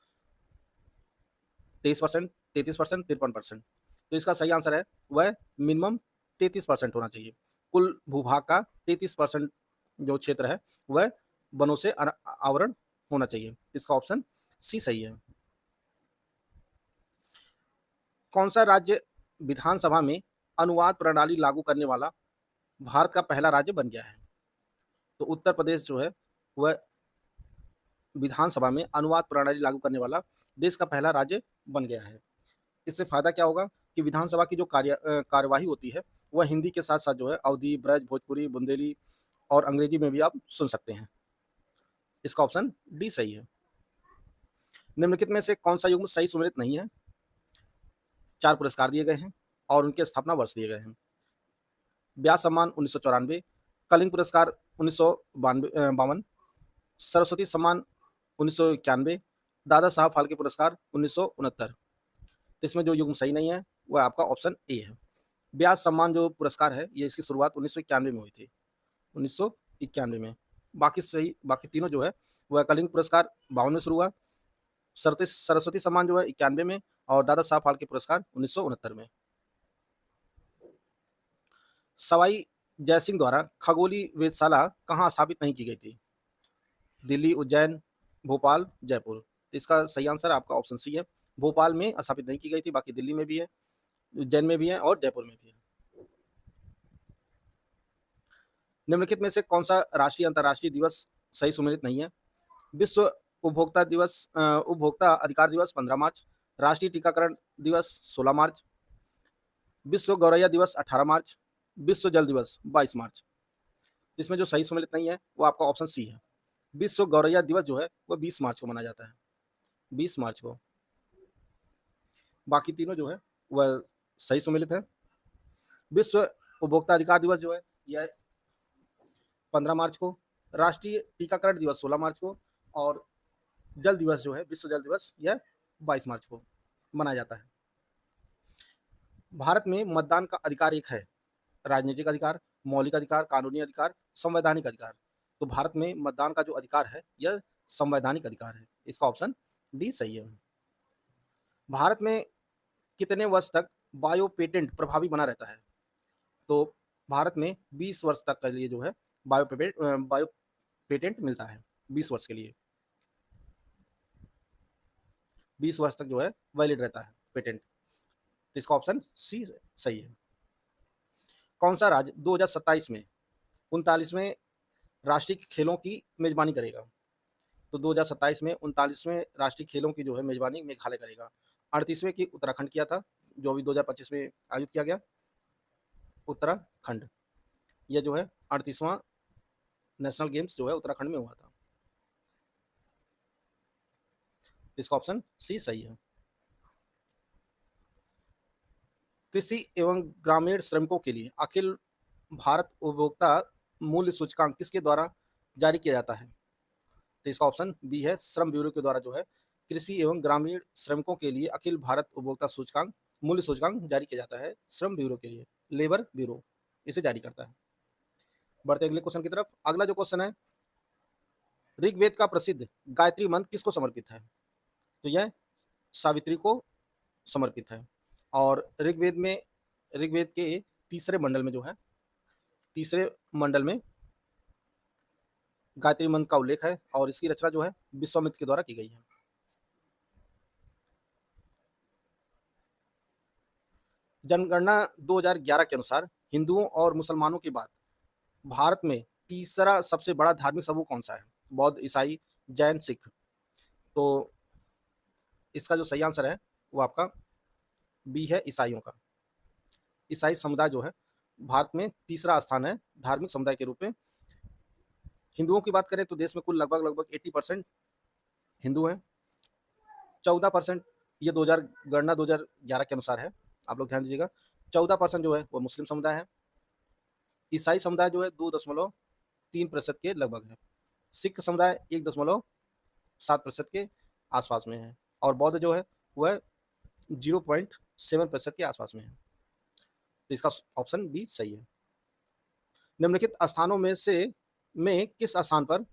Speaker 2: 23%, 33%, 53%। तो इसका सही आंसर है वह मिनिमम 33% होना चाहिए। कुल भूभाग का 33% जो क्षेत्र है वह वनों से आवरण होना चाहिए। इसका ऑप्शन सी सही है। कौन सा राज्य विधानसभा में अनुवाद प्रणाली लागू करने वाला भारत का पहला राज्य बन गया है? तो उत्तर प्रदेश जो है वह विधानसभा में अनुवाद प्रणाली लागू करने वाला देश का पहला राज्य बन गया है। इससे फायदा क्या होगा कि विधानसभा की जो कार्यवाही होती है वह हिंदी के साथ साथ जो है अवधी, ब्रज, भोजपुरी, बुंदेली और अंग्रेजी में भी आप सुन सकते हैं। इसका ऑप्शन डी सही है। निम्नलिखित में से कौन सा युग्म सही सुमेलित नहीं है? 4 पुरस्कार दिए गए हैं और उनके स्थापना वर्ष दिए गए हैं। व्यास सम्मान 1994, कलिंग पुरस्कार 1952, सरस्वती सम्मान 1991, दादा साहब फाल्के पुरस्कार 1969। इसमें जो युग्म सही नहीं है वह आपका ऑप्शन ए है। व्यास सम्मान जो पुरस्कार है ये इसकी शुरुआत 1991 में हुई थी, 1991 में। बाकी तीनों जो है वह कलिंग पुरस्कार 52 में शुरू हुआ, सरस्वती सम्मान जो है 91 में और दादा साहब फाल्के पुरस्कार 1969 में। सवाई जयसिंह द्वारा खगोलीय वेधशाला कहाँ स्थापित नहीं की गई थी? दिल्ली, उज्जैन, भोपाल, जयपुर। इसका सही आंसर आपका ऑप्शन सी है। भोपाल में स्थापित नहीं की गई थी, बाकी दिल्ली में भी है, उज्जैन में भी है और जयपुर में भी है। निम्नलिखित में से कौन सा राष्ट्रीय अंतर्राष्ट्रीय दिवस सही सुमेलित नहीं है? विश्व उपभोक्ता अधिकार दिवस 15 मार्च, राष्ट्रीय टीकाकरण दिवस 16 मार्च, विश्व गौरैया दिवस 18 मार्च, विश्व जल दिवस 22 मार्च। इसमें जो सही सुमेलित नहीं है वो आपका ऑप्शन सी है। विश्व गौरैया दिवस जो है वह 20 मार्च को मनाया जाता है, 20 मार्च को। बाकी तीनों जो है वह सही सुमेलित है। विश्व उपभोक्ता अधिकार दिवस जो है यह 15 मार्च को, राष्ट्रीय टीकाकरण दिवस 16 मार्च को, और जल दिवस जो है, विश्व जल दिवस, यह 22 मार्च को मनाया जाता है। भारत में मतदान का अधिकार एक है, राजनीतिक अधिकार, मौलिक अधिकार, कानूनी अधिकार, संवैधानिक अधिकार। तो भारत में मतदान का जो अधिकार है यह संवैधानिक अधिकार है। इसका ऑप्शन डी सही है। भारत में कितने वर्ष तक बायो पेटेंट प्रभावी बना रहता है? तो भारत में 20 वर्ष तक के लिए जो है बायो पेटेंट मिलता है, 20 वर्ष के लिए, 20 वर्ष तक जो है वैलिड रहता है पेटेंट। तो इसका ऑप्शन सी सही है। कौन सा राज्य 2027 में 39वें राष्ट्रीय खेलों की मेजबानी करेगा? तो 2027 में 39वें राष्ट्रीय खेलों की जो है मेजबानी मेघालय करेगा। 38वें की उत्तराखंड किया था, जो अभी 2025 में आयोजित किया गया, उत्तराखंड। यह जो है 38वां नेशनल गेम्स जो है उत्तराखंड में हुआ था। इसका ऑप्शन सी सही है। कृषि एवं ग्रामीण श्रमिकों के लिए अखिल भारत उपभोक्ता मूल्य सूचकांक किसके द्वारा जारी किया जाता है? तो इसका ऑप्शन बी है, श्रम ब्यूरो के द्वारा जो है कृषि एवं ग्रामीण श्रमिकों के लिए अखिल भारत उपभोक्ता सूचकांक मूल्य सूचकांक जारी किया जाता है। श्रम ब्यूरो के लिए, लेबर ब्यूरो इसे जारी करता है। बढ़ते अगले क्वेश्चन की तरफ। अगला जो क्वेश्चन है, ऋग्वेद का प्रसिद्ध गायत्री मंत्र किसको समर्पित है? तो यह सावित्री को समर्पित है। और ऋग्वेद के तीसरे मंडल में जो है, तीसरे मंडल में गायत्री मंत्र का उल्लेख है, और इसकी रचना जो है विश्वामित्र के द्वारा की गई है। जनगणना 2011 के अनुसार हिंदुओं और मुसलमानों के बाद भारत में तीसरा सबसे बड़ा धार्मिक समूह कौन सा है? बौद्ध, ईसाई, जैन, सिख। तो इसका जो सही आंसर है वो आपका बी है, ईसाइयों का। ईसाई समुदाय जो है भारत में तीसरा स्थान है धार्मिक समुदाय के रूप में। हिंदुओं की बात करें तो देश में कुल लगभग 80% हिंदू हैं। 14%, ये 2011 के अनुसार है, आप लोग ध्यान दीजिएगा। 14% जो है वो मुस्लिम समुदाय है। ईसाई समुदाय जो है 2.3% के लगभग है। सिख समुदाय 1.7% के आसपास में है, और बौद्ध जो है वह 0.7% के आसपास में है। तो इसका ऑप्शन बी सही है। निम्नलिखित स्थानों में किस स्थान पर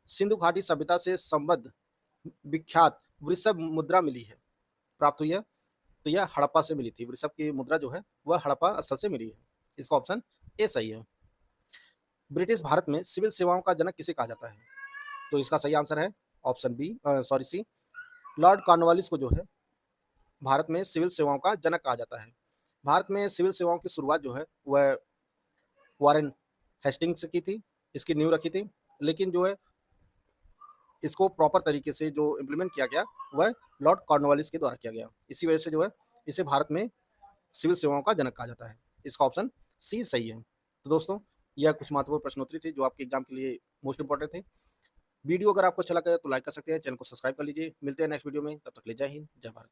Speaker 2: सिंधु घाटी सभ्यता से संबद्ध विख्यात वृषभ मुद्रा मिली है, प्राप्त हुई है? तो यह हड़प्पा से मिली थी। वृषभ की मुद्रा जो है वह हड़प्पा स्थल से मिली है। इसका ऑप्शन ए सही है। ब्रिटिश भारत में सिविल सेवाओं का जनक किसे कहा जाता है? तो इसका सही आंसर है ऑप्शन बी, सी, लॉर्ड कॉर्नवालिस को जो है भारत में सिविल सेवाओं का जनक कहा जाता है। भारत में सिविल सेवाओं की शुरुआत जो है वह वारेन हेस्टिंग्स से की थी, इसकी नींव रखी थी, लेकिन जो है इसको प्रॉपर तरीके से जो इम्प्लीमेंट किया गया वह लॉर्ड कॉर्नवालिस के द्वारा किया गया। इसी वजह से जो है इसे भारत में सिविल सेवाओं का जनक कहा जाता है। इसका ऑप्शन सी सही है। तो दोस्तों, यह कुछ महत्वपूर्ण प्रश्नोत्तरी थी जो आपके एग्जाम के लिए मोस्ट इंपॉर्टेंट थे। वीडियो अगर आपको अच्छा लगा तो लाइक कर सकते हैं, चैनल को सब्सक्राइब कर लीजिए। मिलते हैं नेक्स्ट वीडियो में, तब तक ले जय हिंद, जय भारत।